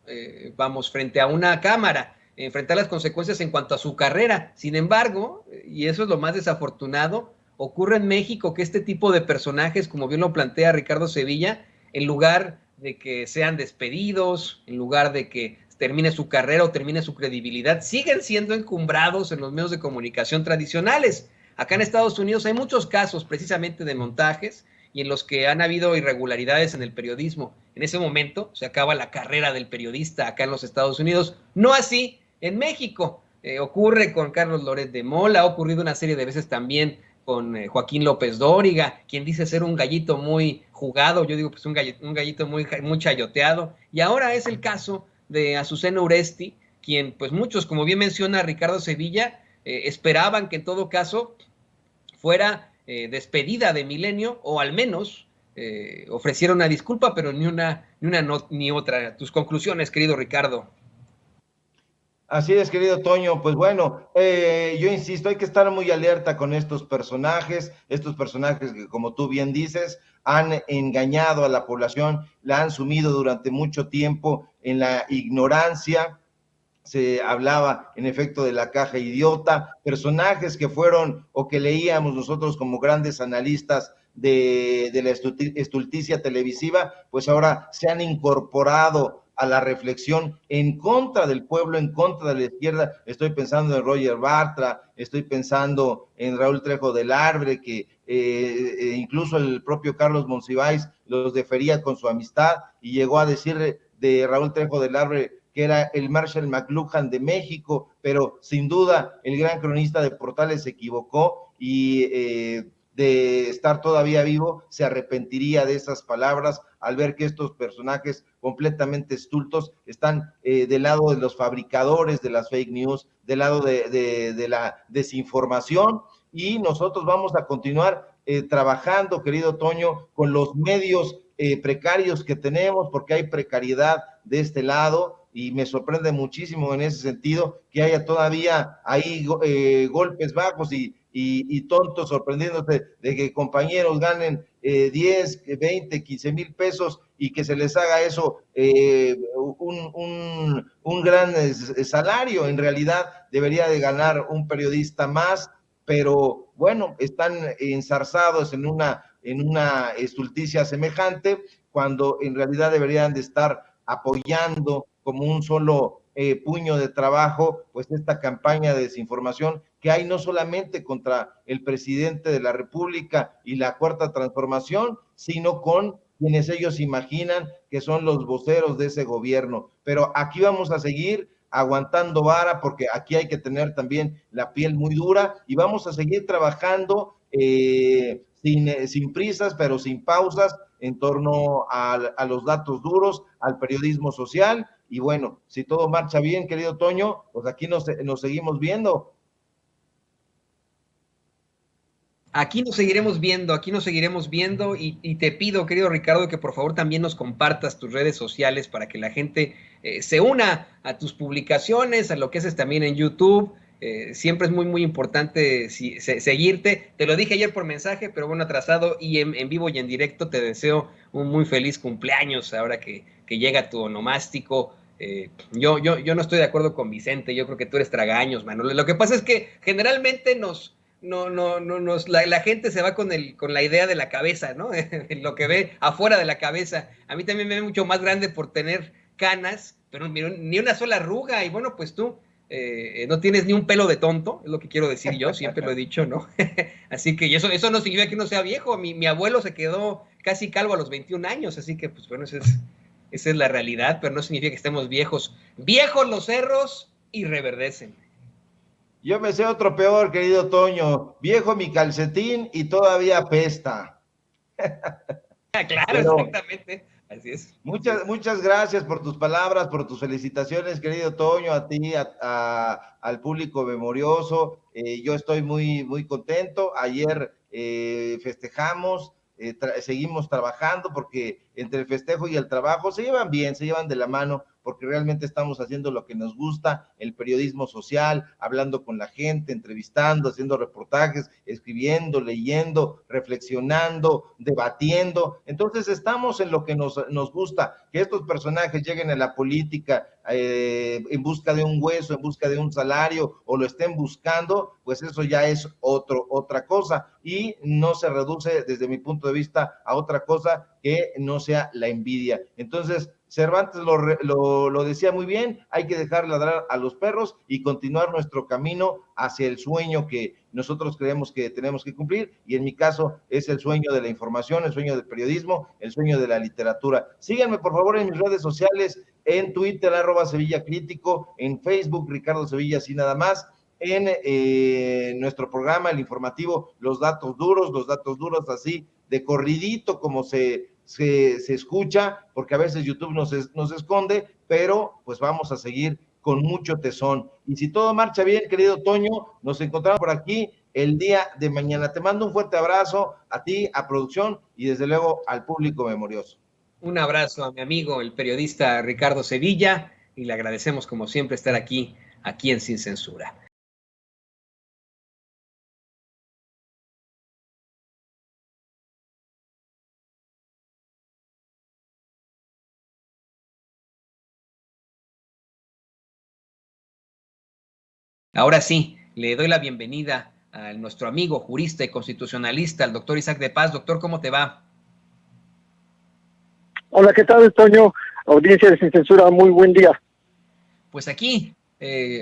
frente a una cámara, enfrentar las consecuencias en cuanto a su carrera. Sin embargo, y eso es lo más desafortunado, ocurre en México que este tipo de personajes, como bien lo plantea Ricardo Sevilla, en lugar de que sean despedidos, en lugar de que termine su carrera o termine su credibilidad, siguen siendo encumbrados en los medios de comunicación tradicionales. Acá en Estados Unidos hay muchos casos precisamente de montajes y en los que han habido irregularidades en el periodismo. En ese momento se acaba la carrera del periodista acá en los Estados Unidos. No así en México. Ocurre con Carlos Loret de Mola, ha ocurrido una serie de veces también con Joaquín López Dóriga, quien dice ser un gallito muy jugado, yo digo pues un gallito muy chayoteado, y ahora es el caso de Azucena Uresti, quien pues muchos, como bien menciona Ricardo Sevilla, esperaban que en todo caso fuera despedida de Milenio, o al menos ofreciera una disculpa, pero ni una ni otra. Tus conclusiones, querido Ricardo. Así es, querido Toño. Pues bueno, yo insisto, hay que estar muy alerta con estos personajes que, como tú bien dices, han engañado a la población, la han sumido durante mucho tiempo en la ignorancia. Se hablaba en efecto de la caja idiota, personajes que fueron o que leíamos nosotros como grandes analistas de la estulticia televisiva, pues ahora se han incorporado a la reflexión en contra del pueblo, en contra de la izquierda. Estoy pensando en Roger Bartra, estoy pensando en Raúl Trejo del Arbre, que incluso el propio Carlos Monsiváis los defería con su amistad y llegó a decir de Raúl Trejo del Arbre que era el Marshall McLuhan de México, pero sin duda el gran cronista de Portales se equivocó y de estar todavía vivo se arrepentiría de esas palabras al ver que estos personajes completamente estultos están del lado de los fabricadores de las fake news, del lado de la desinformación, y nosotros vamos a continuar trabajando, querido Toño, con los medios precarios que tenemos, porque hay precariedad de este lado, y me sorprende muchísimo en ese sentido que haya todavía ahí golpes bajos y y tontos sorprendiéndose de que compañeros ganen 10, 20, 15 mil pesos y que se les haga eso un gran salario. En realidad debería de ganar un periodista más, pero bueno, están enzarzados en una estulticia semejante, cuando en realidad deberían de estar apoyando como un solo puño de trabajo, pues esta campaña de desinformación que hay no solamente contra el presidente de la República y la Cuarta Transformación, sino con quienes ellos imaginan que son los voceros de ese gobierno. Pero aquí vamos a seguir aguantando vara, porque aquí hay que tener también la piel muy dura, y vamos a seguir trabajando sin prisas, pero sin pausas, en torno a los datos duros, al periodismo social. Y bueno, si todo marcha bien, querido Toño, pues aquí nos seguimos viendo. Aquí nos seguiremos viendo y te pido, querido Ricardo, que por favor también nos compartas tus redes sociales para que la gente se una a tus publicaciones, a lo que haces también en YouTube. Siempre es muy, muy importante seguirte. Te lo dije ayer por mensaje, pero bueno, atrasado y en vivo y en directo te deseo un muy feliz cumpleaños ahora que llega tu onomástico. Yo no estoy de acuerdo con Vicente, yo creo que tú eres tragaños, Manuel. Lo que pasa es que generalmente la gente se va con la idea de la cabeza, ¿no? Lo que ve afuera de la cabeza. A mí también me ve mucho más grande por tener canas, pero ni una sola arruga. Y bueno, pues tú no tienes ni un pelo de tonto, es lo que quiero decir yo, siempre lo he dicho, ¿no? Así que eso no significa que no sea viejo. Mi abuelo se quedó casi calvo a los 21 años, así que pues bueno, esa es la realidad, pero no significa que estemos viejos. Viejos los cerros y reverdecen. Yo me sé otro peor, querido Toño. Viejo mi calcetín y todavía apesta. Claro, pero, exactamente. Así es. Muchas gracias por tus palabras, por tus felicitaciones, querido Toño, a ti, al público memorioso. Yo estoy muy, muy contento. Ayer festejamos, seguimos trabajando, porque entre el festejo y el trabajo se llevan bien, se llevan de la mano, porque realmente estamos haciendo lo que nos gusta, el periodismo social, hablando con la gente, entrevistando, haciendo reportajes, escribiendo, leyendo, reflexionando, debatiendo. Entonces estamos en lo que nos gusta, que estos personajes lleguen a la política en busca de un hueso, en busca de un salario, o lo estén buscando, pues eso ya es otra cosa, y no se reduce desde mi punto de vista a otra cosa que no sea la envidia. Entonces, Cervantes lo decía muy bien, hay que dejar ladrar a los perros y continuar nuestro camino hacia el sueño que nosotros creemos que tenemos que cumplir, y en mi caso es el sueño de la información, el sueño del periodismo, el sueño de la literatura. Síganme por favor en mis redes sociales, en Twitter, @SevillaCrítico, en Facebook, Ricardo Sevilla, así nada más, en nuestro programa, el informativo, los datos duros, así de corridito como se escucha, porque a veces YouTube nos esconde, pero pues vamos a seguir con mucho tesón. Y si todo marcha bien, querido Toño, nos encontramos por aquí el día de mañana. Te mando un fuerte abrazo a ti, a producción y desde luego al público memorioso. Un abrazo a mi amigo, el periodista Ricardo Sevilla, y le agradecemos como siempre estar aquí en Sin Censura. Ahora sí, le doy la bienvenida a nuestro amigo jurista y constitucionalista, el doctor Isaac de Paz. Doctor, ¿cómo te va? Hola, ¿qué tal, Toño? Audiencia de Sin Censura, muy buen día. Pues aquí,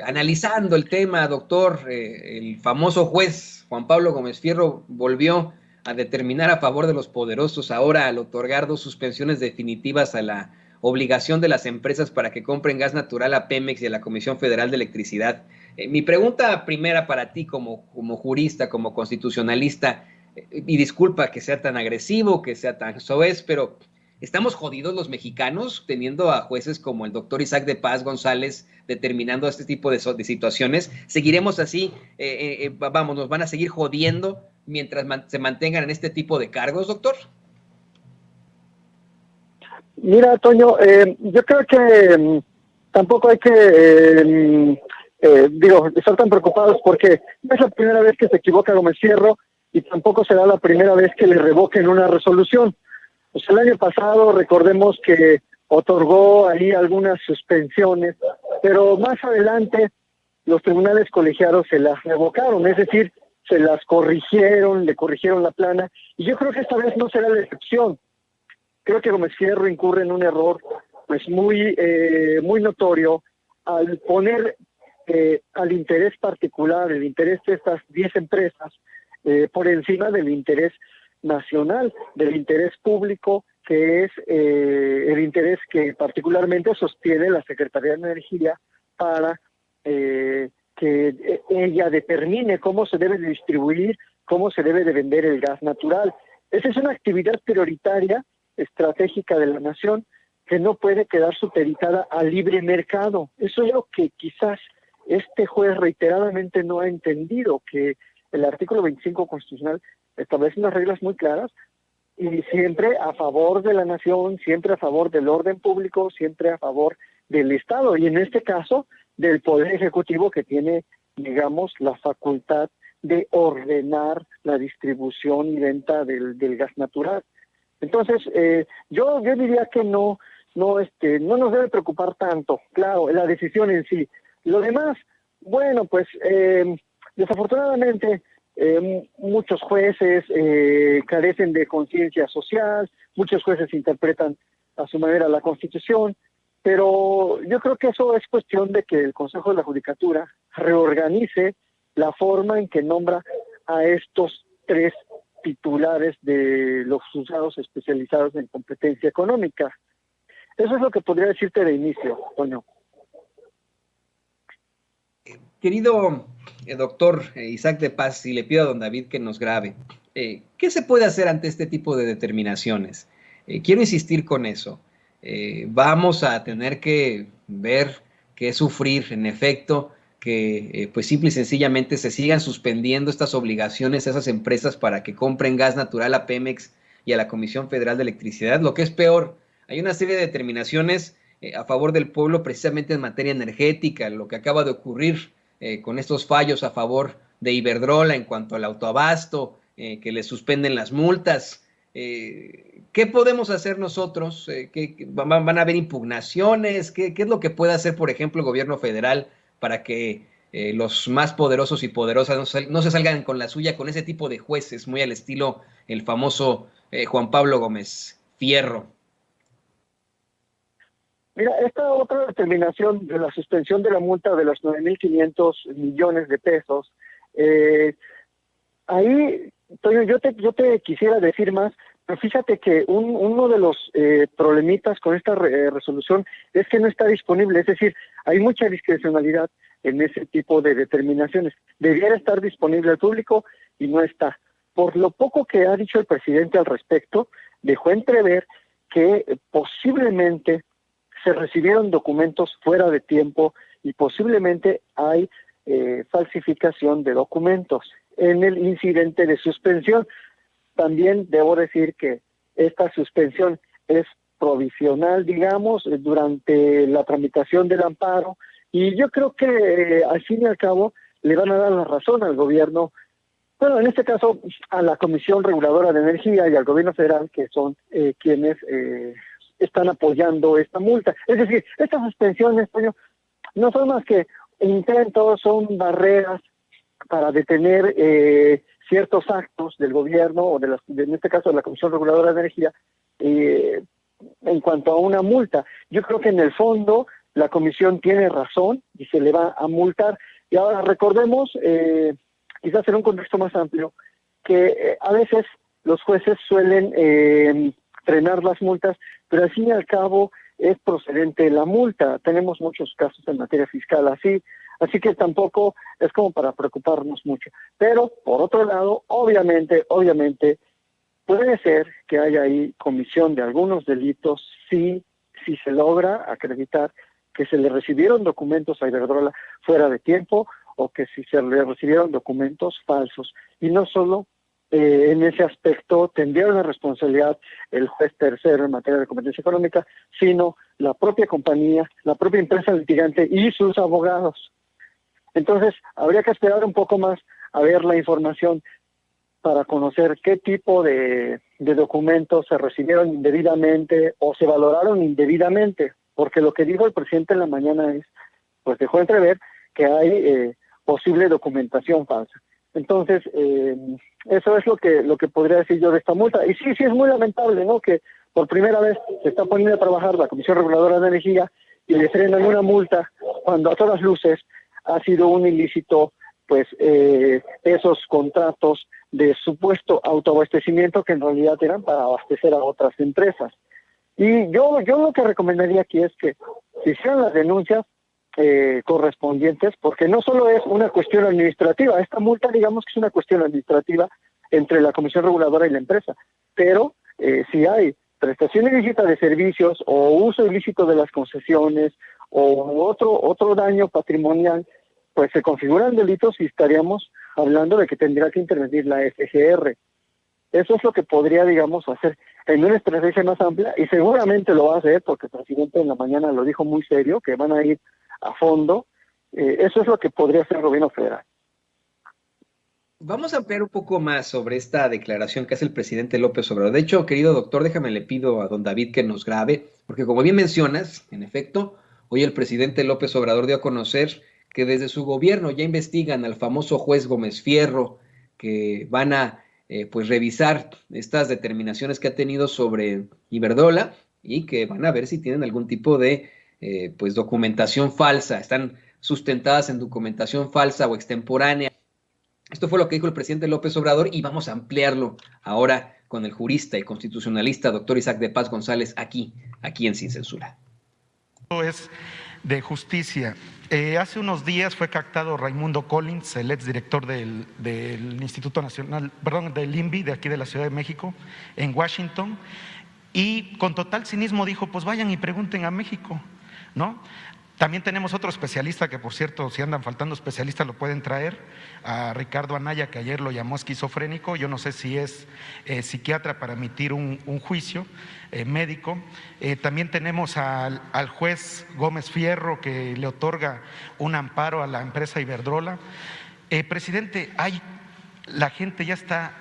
analizando el tema, doctor, el famoso juez Juan Pablo Gómez Fierro volvió a determinar a favor de los poderosos ahora al otorgar 2 suspensiones definitivas a la obligación de las empresas para que compren gas natural a Pemex y a la Comisión Federal de Electricidad. Mi pregunta primera para ti como jurista, como constitucionalista, y disculpa que sea tan agresivo, que sea tan soez, pero ¿estamos jodidos los mexicanos teniendo a jueces como el doctor Isaac de Paz González determinando este tipo de situaciones? ¿Seguiremos así? ¿Nos van a seguir jodiendo mientras se mantengan en este tipo de cargos, doctor? Mira, Toño, yo creo que tampoco hay que estar tan preocupados porque no es la primera vez que se equivoca Gómez Fierro y tampoco será la primera vez que le revoquen una resolución. Pues el año pasado recordemos que otorgó ahí algunas suspensiones, pero más adelante los tribunales colegiados se las revocaron, es decir, se las corrigieron, le corrigieron la plana, y yo creo que esta vez no será la excepción. Creo que Gómez Fierro incurre en un error pues muy notorio al poner al interés particular, el interés de estas 10 empresas, por encima del interés nacional, del interés público, que es el interés que particularmente sostiene la Secretaría de Energía para que ella determine cómo se debe de distribuir, cómo se debe de vender el gas natural. Esa es una actividad prioritaria, estratégica de la nación, que no puede quedar supeditada al libre mercado. Eso es lo que quizás este juez reiteradamente no ha entendido, que el artículo 25 constitucional establece unas reglas muy claras y siempre a favor de la nación, siempre a favor del orden público, siempre a favor del Estado, y en este caso del Poder Ejecutivo, que tiene, digamos, la facultad de ordenar la distribución y venta del gas natural. Entonces, yo diría que no nos debe preocupar tanto, claro, la decisión en sí. Lo demás, bueno, pues desafortunadamente muchos jueces carecen de conciencia social, muchos jueces interpretan a su manera la Constitución, pero yo creo que eso es cuestión de que el Consejo de la Judicatura reorganice la forma en que nombra a estos 3 titulares de los juzgados especializados en competencia económica. Eso es lo que podría decirte de inicio, Toño. Querido doctor Isaac de Paz, y le pido a don David que nos grabe, ¿qué se puede hacer ante este tipo de determinaciones? Quiero insistir con eso. Vamos a tener que ver qué sufrir, en efecto, que pues simple y sencillamente se sigan suspendiendo estas obligaciones a esas empresas para que compren gas natural a Pemex y a la Comisión Federal de Electricidad. Lo que es peor, hay una serie de determinaciones a favor del pueblo precisamente en materia energética, lo que acaba de ocurrir con estos fallos a favor de Iberdrola en cuanto al autoabasto, que le suspenden las multas. ¿Qué podemos hacer nosotros? ¿Van a haber impugnaciones? ¿Qué es lo que puede hacer, por ejemplo, el gobierno federal para que los más poderosos y poderosas no se salgan con la suya con ese tipo de jueces, muy al estilo el famoso Juan Pablo Gómez Fierro? Mira, esta otra determinación de la suspensión de la multa de los 9.500 millones de pesos, ahí, Toño, yo te quisiera decir más, pero fíjate que uno de los problemitas con esta resolución es que no está disponible, es decir, hay mucha discrecionalidad en ese tipo de determinaciones. Debiera estar disponible al público y no está. Por lo poco que ha dicho el presidente al respecto, dejó entrever que posiblemente se recibieron documentos fuera de tiempo y posiblemente hay falsificación de documentos en el incidente de suspensión. También debo decir que esta suspensión es provisional, digamos, durante la tramitación del amparo, y yo creo que al fin y al cabo le van a dar la razón al gobierno, bueno, en este caso a la Comisión Reguladora de Energía y al gobierno federal, que son quienes están apoyando esta multa. Es decir, estas suspensiones, no son más que intentos, son barreras para detener ciertos actos del gobierno o en este caso de la Comisión Reguladora de Energía en cuanto a una multa. Yo creo que en el fondo la comisión tiene razón y se le va a multar. Y ahora recordemos, quizás en un contexto más amplio, que a veces los jueces suelen frenar las multas, pero al fin y al cabo es procedente la multa. Tenemos muchos casos en materia fiscal así que tampoco es como para preocuparnos mucho. Pero, por otro lado, obviamente, puede ser que haya ahí comisión de algunos delitos si se logra acreditar que se le recibieron documentos a Iberdrola fuera de tiempo o que si se le recibieron documentos falsos. Y no solo en ese aspecto tendría una responsabilidad el juez tercero en materia de competencia económica, sino la propia compañía, la propia empresa litigante y sus abogados. Entonces, habría que esperar un poco más a ver la información para conocer qué tipo de documentos se recibieron indebidamente o se valoraron indebidamente, porque lo que dijo el presidente en la mañana es, pues dejó entrever que hay posible documentación falsa. Entonces, eso es lo que podría decir yo de esta multa. Y sí es muy lamentable, ¿no?, que por primera vez se está poniendo a trabajar la Comisión Reguladora de Energía y le frenan una multa cuando a todas luces ha sido un ilícito, pues, esos contratos de supuesto autoabastecimiento que en realidad eran para abastecer a otras empresas. Y yo lo que recomendaría aquí es que se hicieran las denuncias correspondientes, porque no solo es una cuestión administrativa, esta multa digamos que es una cuestión administrativa entre la Comisión Reguladora y la empresa, pero si hay prestación ilícita de servicios o uso ilícito de las concesiones o otro daño patrimonial, pues se configuran delitos y estaríamos hablando de que tendría que intervenir la FGR. Eso es lo que podría, digamos, hacer en una estrategia más amplia, y seguramente lo va a hacer porque el presidente en la mañana lo dijo muy serio, que van a ir a fondo. Eso es lo que podría hacer el gobierno federal. Vamos a ampliar un poco más sobre esta declaración que hace el presidente López Obrador. De hecho, querido doctor, déjame le pido a don David que nos grabe, porque como bien mencionas, en efecto, hoy el presidente López Obrador dio a conocer que desde su gobierno ya investigan al famoso juez Gómez Fierro, que van a pues revisar estas determinaciones que ha tenido sobre Iberdrola y que van a ver si tienen algún tipo de pues documentación falsa, están sustentadas en documentación falsa o extemporánea. Esto fue lo que dijo el presidente López Obrador y vamos a ampliarlo ahora con el jurista y constitucionalista doctor Isaac de Paz González aquí en Sin Censura. Es de justicia. Hace unos días fue captado Raimundo Collins, el exdirector del Instituto Nacional, perdón, del INVI de aquí de la Ciudad de México, en Washington, y con total cinismo dijo, pues vayan y pregunten a México, ¿no? También tenemos otro especialista que, por cierto, si andan faltando especialistas lo pueden traer, a Ricardo Anaya, que ayer lo llamó esquizofrénico. Yo no sé si es psiquiatra para emitir un juicio médico. También tenemos al juez Gómez Fierro, que le otorga un amparo a la empresa Iberdrola. Presidente, la gente ya está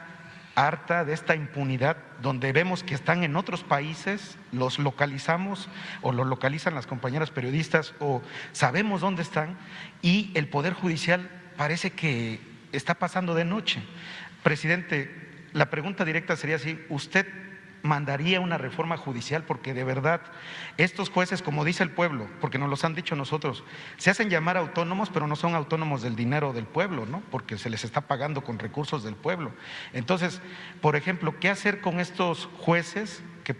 harta de esta impunidad, donde vemos que están en otros países, los localizamos o los localizan las compañeras periodistas o sabemos dónde están, y el Poder Judicial parece que está pasando de noche. Presidente, la pregunta directa sería si usted mandaría una reforma judicial, porque de verdad estos jueces, como dice el pueblo, porque nos los han dicho nosotros, se hacen llamar autónomos, pero no son autónomos del dinero del pueblo, ¿no?, porque se les está pagando con recursos del pueblo. Entonces, por ejemplo, ¿qué hacer con estos jueces que,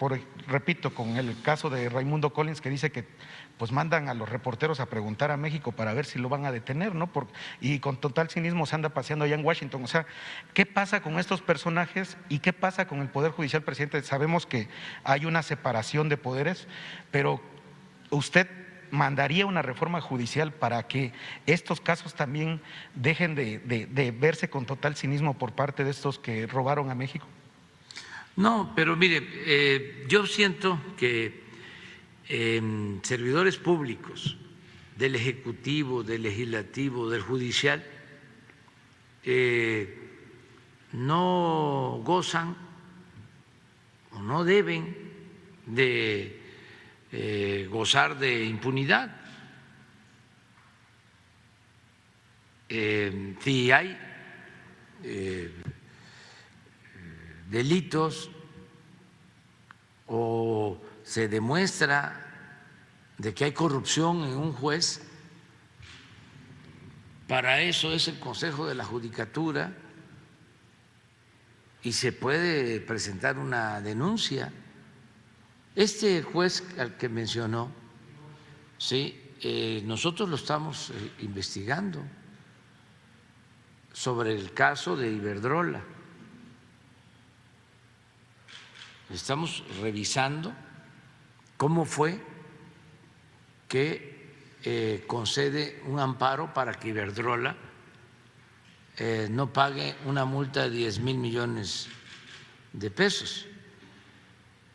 repito, con el caso de Raimundo Collins, que dice que pues mandan a los reporteros a preguntar a México para ver si lo van a detener, ¿no? Y con total cinismo se anda paseando allá en Washington. O sea, ¿qué pasa con estos personajes y qué pasa con el Poder Judicial, presidente? Sabemos que hay una separación de poderes, pero ¿usted mandaría una reforma judicial para que estos casos también dejen de verse con total cinismo por parte de estos que robaron a México? No, pero mire, yo siento que servidores públicos del Ejecutivo, del Legislativo, del Judicial, no gozan o no deben de gozar de impunidad. Si hay delitos o se demuestra de que hay corrupción en un juez, para eso es el Consejo de la Judicatura y se puede presentar una denuncia. Este juez al que mencionó, sí, nosotros lo estamos investigando sobre el caso de Iberdrola. Estamos revisando cómo fue que concede un amparo para que Iberdrola no pague una multa de 10,000 millones de pesos,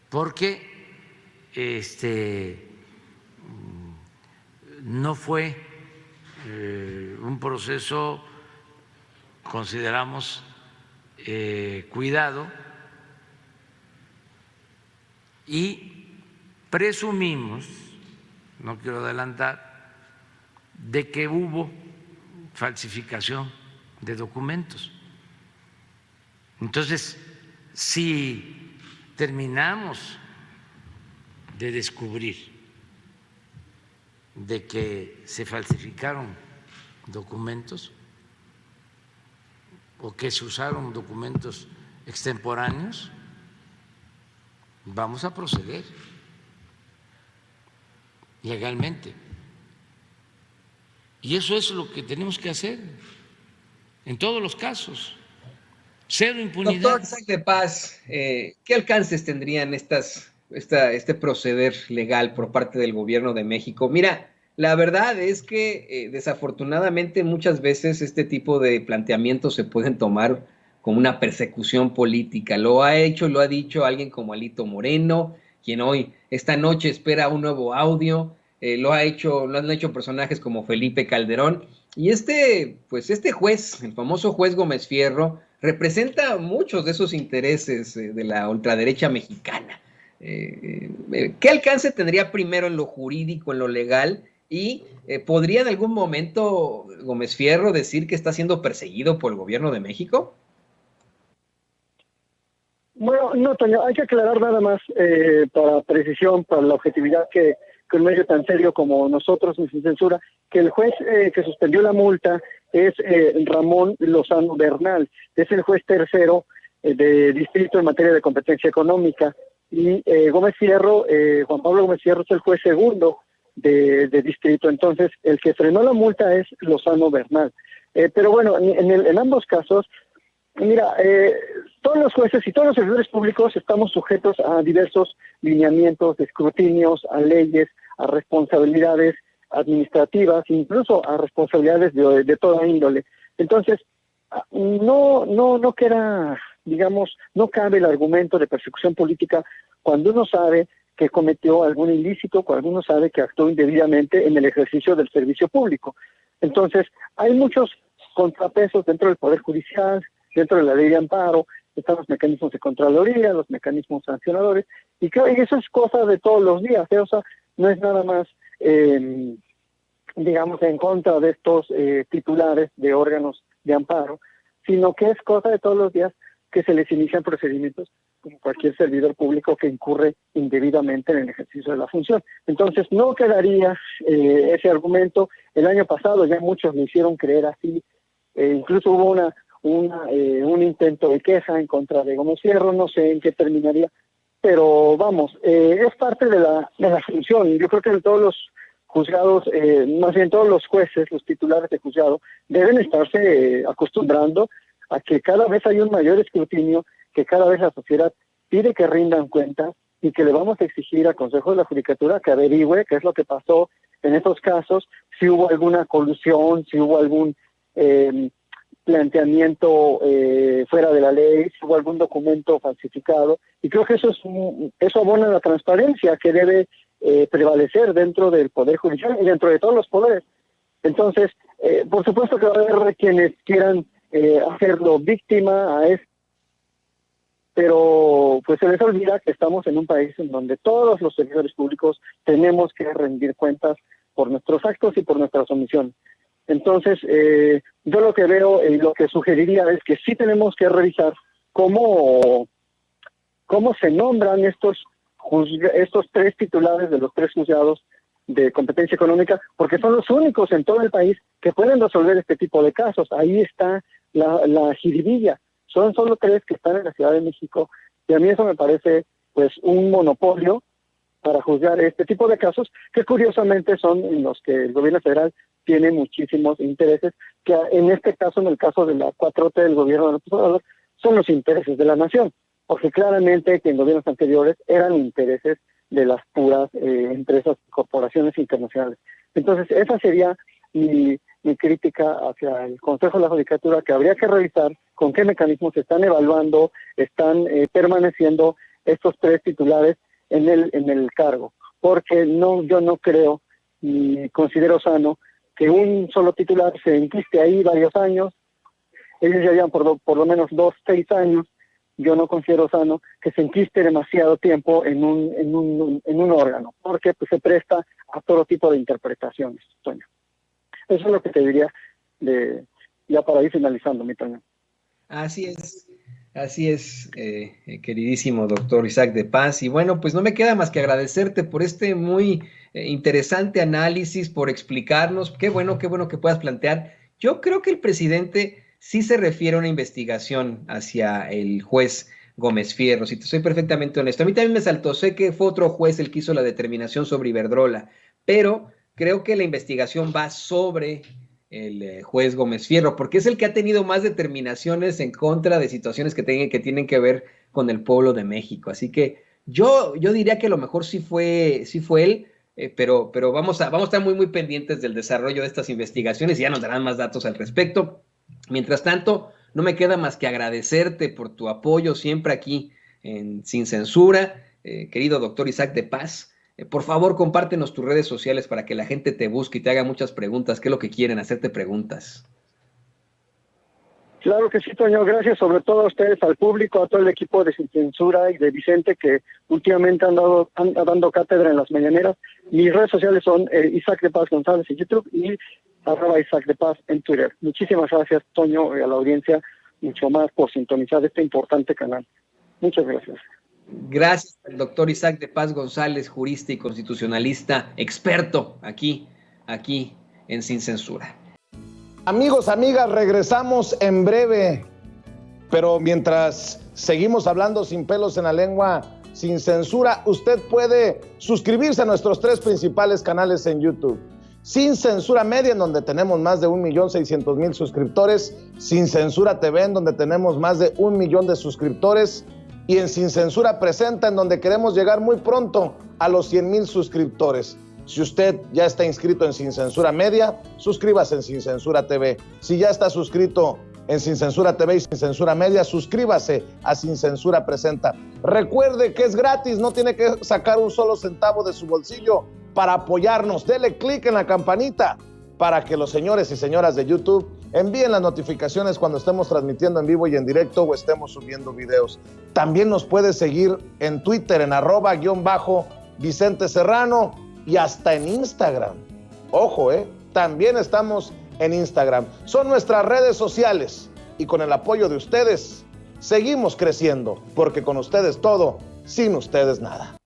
porque no fue un proceso, consideramos, cuidado, y presumimos, no quiero adelantar, de que hubo falsificación de documentos. Entonces, si terminamos de descubrir de que se falsificaron documentos o que se usaron documentos extemporáneos, vamos a proceder legalmente. Y eso es lo que tenemos que hacer en todos los casos. Cero impunidad. Doctor Isaac de Paz, ¿qué alcances tendrían este proceder legal por parte del gobierno de México? Mira, la verdad es que desafortunadamente muchas veces este tipo de planteamientos se pueden tomar como una persecución política. Lo ha hecho, lo ha dicho alguien como Alito Moreno, quien hoy, esta noche, espera un nuevo audio. Lo han hecho personajes como Felipe Calderón. Y este juez, el famoso juez Gómez Fierro, representa muchos de esos intereses de la ultraderecha mexicana. ¿Qué alcance tendría primero en lo jurídico, en lo legal? ¿Y podría en algún momento Gómez Fierro decir que está siendo perseguido por el gobierno de México? Bueno, no, Toño, hay que aclarar nada más para precisión, para la objetividad que un medio tan serio como nosotros, sin censura, que el juez que suspendió la multa es Ramón Lozano Bernal, es el juez tercero de distrito en materia de competencia económica, y Gómez Fierro, Juan Pablo Gómez Fierro es el juez segundo de distrito. Entonces el que frenó la multa es Lozano Bernal. Pero bueno, en ambos casos, mira, todos los jueces y todos los servidores públicos estamos sujetos a diversos lineamientos, escrutinios, a leyes, a responsabilidades administrativas, incluso a responsabilidades de toda índole. Entonces, no queda, digamos, no cabe el argumento de persecución política cuando uno sabe que cometió algún ilícito, cuando uno sabe que actuó indebidamente en el ejercicio del servicio público. Entonces, hay muchos contrapesos dentro del Poder Judicial, dentro de la ley de amparo, están los mecanismos de contraloría, los mecanismos sancionadores, y eso es cosa de todos los días, o sea, no es nada más, digamos, en contra de estos titulares de órganos de amparo, sino que es cosa de todos los días que se les inician procedimientos como cualquier servidor público que incurre indebidamente en el ejercicio de la función. Entonces, no quedaría ese argumento. El año pasado ya muchos me hicieron creer así, incluso hubo un intento de queja en contra de Gómez Fierro, no sé en qué terminaría, pero vamos, es parte de la función. Yo creo que todos los juzgados, más bien todos los jueces, los titulares de juzgado, deben estarse acostumbrando a que cada vez hay un mayor escrutinio, que cada vez la sociedad pide que rindan cuentas y que le vamos a exigir al Consejo de la Judicatura que averigüe qué es lo que pasó en estos casos, si hubo alguna colusión, si hubo algún planteamiento fuera de la ley, si hubo algún documento falsificado, y creo que eso abona la transparencia que debe prevalecer dentro del Poder Judicial y dentro de todos los poderes. Entonces, por supuesto que va a haber quienes quieran hacerlo víctima a esto, pero pues se les olvida que estamos en un país en donde todos los servidores públicos tenemos que rendir cuentas por nuestros actos y por nuestras omisiones. Entonces, yo lo que veo y lo que sugeriría es que sí tenemos que revisar cómo se nombran estos tres titulares de los tres juzgados de competencia económica, porque son los únicos en todo el país que pueden resolver este tipo de casos. Ahí está la jiribilla. Son solo tres que están en la Ciudad de México, y a mí eso me parece pues un monopolio para juzgar este tipo de casos, que curiosamente son en los que el gobierno federal tiene muchísimos intereses, que en este caso, en el caso de la 4T del gobierno de López Obrador, son los intereses de la nación, porque claramente que en gobiernos anteriores eran intereses de las puras empresas, corporaciones internacionales. Entonces, esa sería mi crítica hacia el Consejo de la Judicatura, que habría que revisar con qué mecanismos se están evaluando, están permaneciendo estos tres titulares en el cargo, porque yo no creo ni considero sano que un solo titular se enquiste ahí varios años. Ellos ya llevan por lo menos 6 años. Yo no considero sano que se enquiste demasiado tiempo en un órgano, porque pues se presta a todo tipo de interpretaciones, Toño. Eso es lo que te diría ya para ir finalizando, mi Toño. Así es, queridísimo doctor Isaac de Paz. Y bueno, pues no me queda más que agradecerte por este muy interesante análisis, por explicarnos. Qué bueno que puedas plantear. Yo creo que el presidente sí se refiere a una investigación hacia el juez Gómez Fierro, si te soy perfectamente honesto. A mí también me saltó, sé que fue otro juez el que hizo la determinación sobre Iberdrola, pero creo que la investigación va sobre el juez Gómez Fierro, porque es el que ha tenido más determinaciones en contra de situaciones que tienen que ver con el pueblo de México. Así que yo diría que a lo mejor sí fue él, pero vamos a estar muy, muy pendientes del desarrollo de estas investigaciones y ya nos darán más datos al respecto. Mientras tanto, no me queda más que agradecerte por tu apoyo siempre aquí en Sin Censura, querido doctor Isaac de Paz. Por favor, compártenos tus redes sociales para que la gente te busque y te haga muchas preguntas. ¿Qué es lo que quieren? Hacerte preguntas. Claro que sí, Toño. Gracias sobre todo a ustedes, al público, a todo el equipo de Sin Censura y de Vicente, que últimamente han dando cátedra en las mañaneras. Mis redes sociales son Isaac de Paz González en YouTube y @Isaac de Paz en Twitter. Muchísimas gracias, Toño, y a la audiencia, mucho más por sintonizar este importante canal. Muchas gracias. Gracias al doctor Isaac de Paz González, jurista y constitucionalista, experto aquí en Sin Censura. Amigos, amigas, regresamos en breve, pero mientras seguimos hablando sin pelos en la lengua, sin censura, usted puede suscribirse a nuestros 3 principales canales en YouTube. Sin Censura Media, en donde tenemos más de 1.600.000 suscriptores, Sin Censura TV, en donde tenemos más de 1 millón de suscriptores, y en Sin Censura Presenta, en donde queremos llegar muy pronto a los 100,000 suscriptores. Si usted ya está inscrito en Sin Censura Media, suscríbase en Sin Censura TV. Si ya está suscrito en Sin Censura TV y Sin Censura Media, suscríbase a Sin Censura Presenta. Recuerde que es gratis, no tiene que sacar un solo centavo de su bolsillo para apoyarnos. Dele clic en la campanita para que los señores y señoras de YouTube envíen las notificaciones cuando estemos transmitiendo en vivo y en directo o estemos subiendo videos. También nos puede seguir en Twitter en @Vicente Serrano y hasta en Instagram. Ojo, también estamos en Instagram. Son nuestras redes sociales y con el apoyo de ustedes seguimos creciendo, porque con ustedes todo, sin ustedes nada.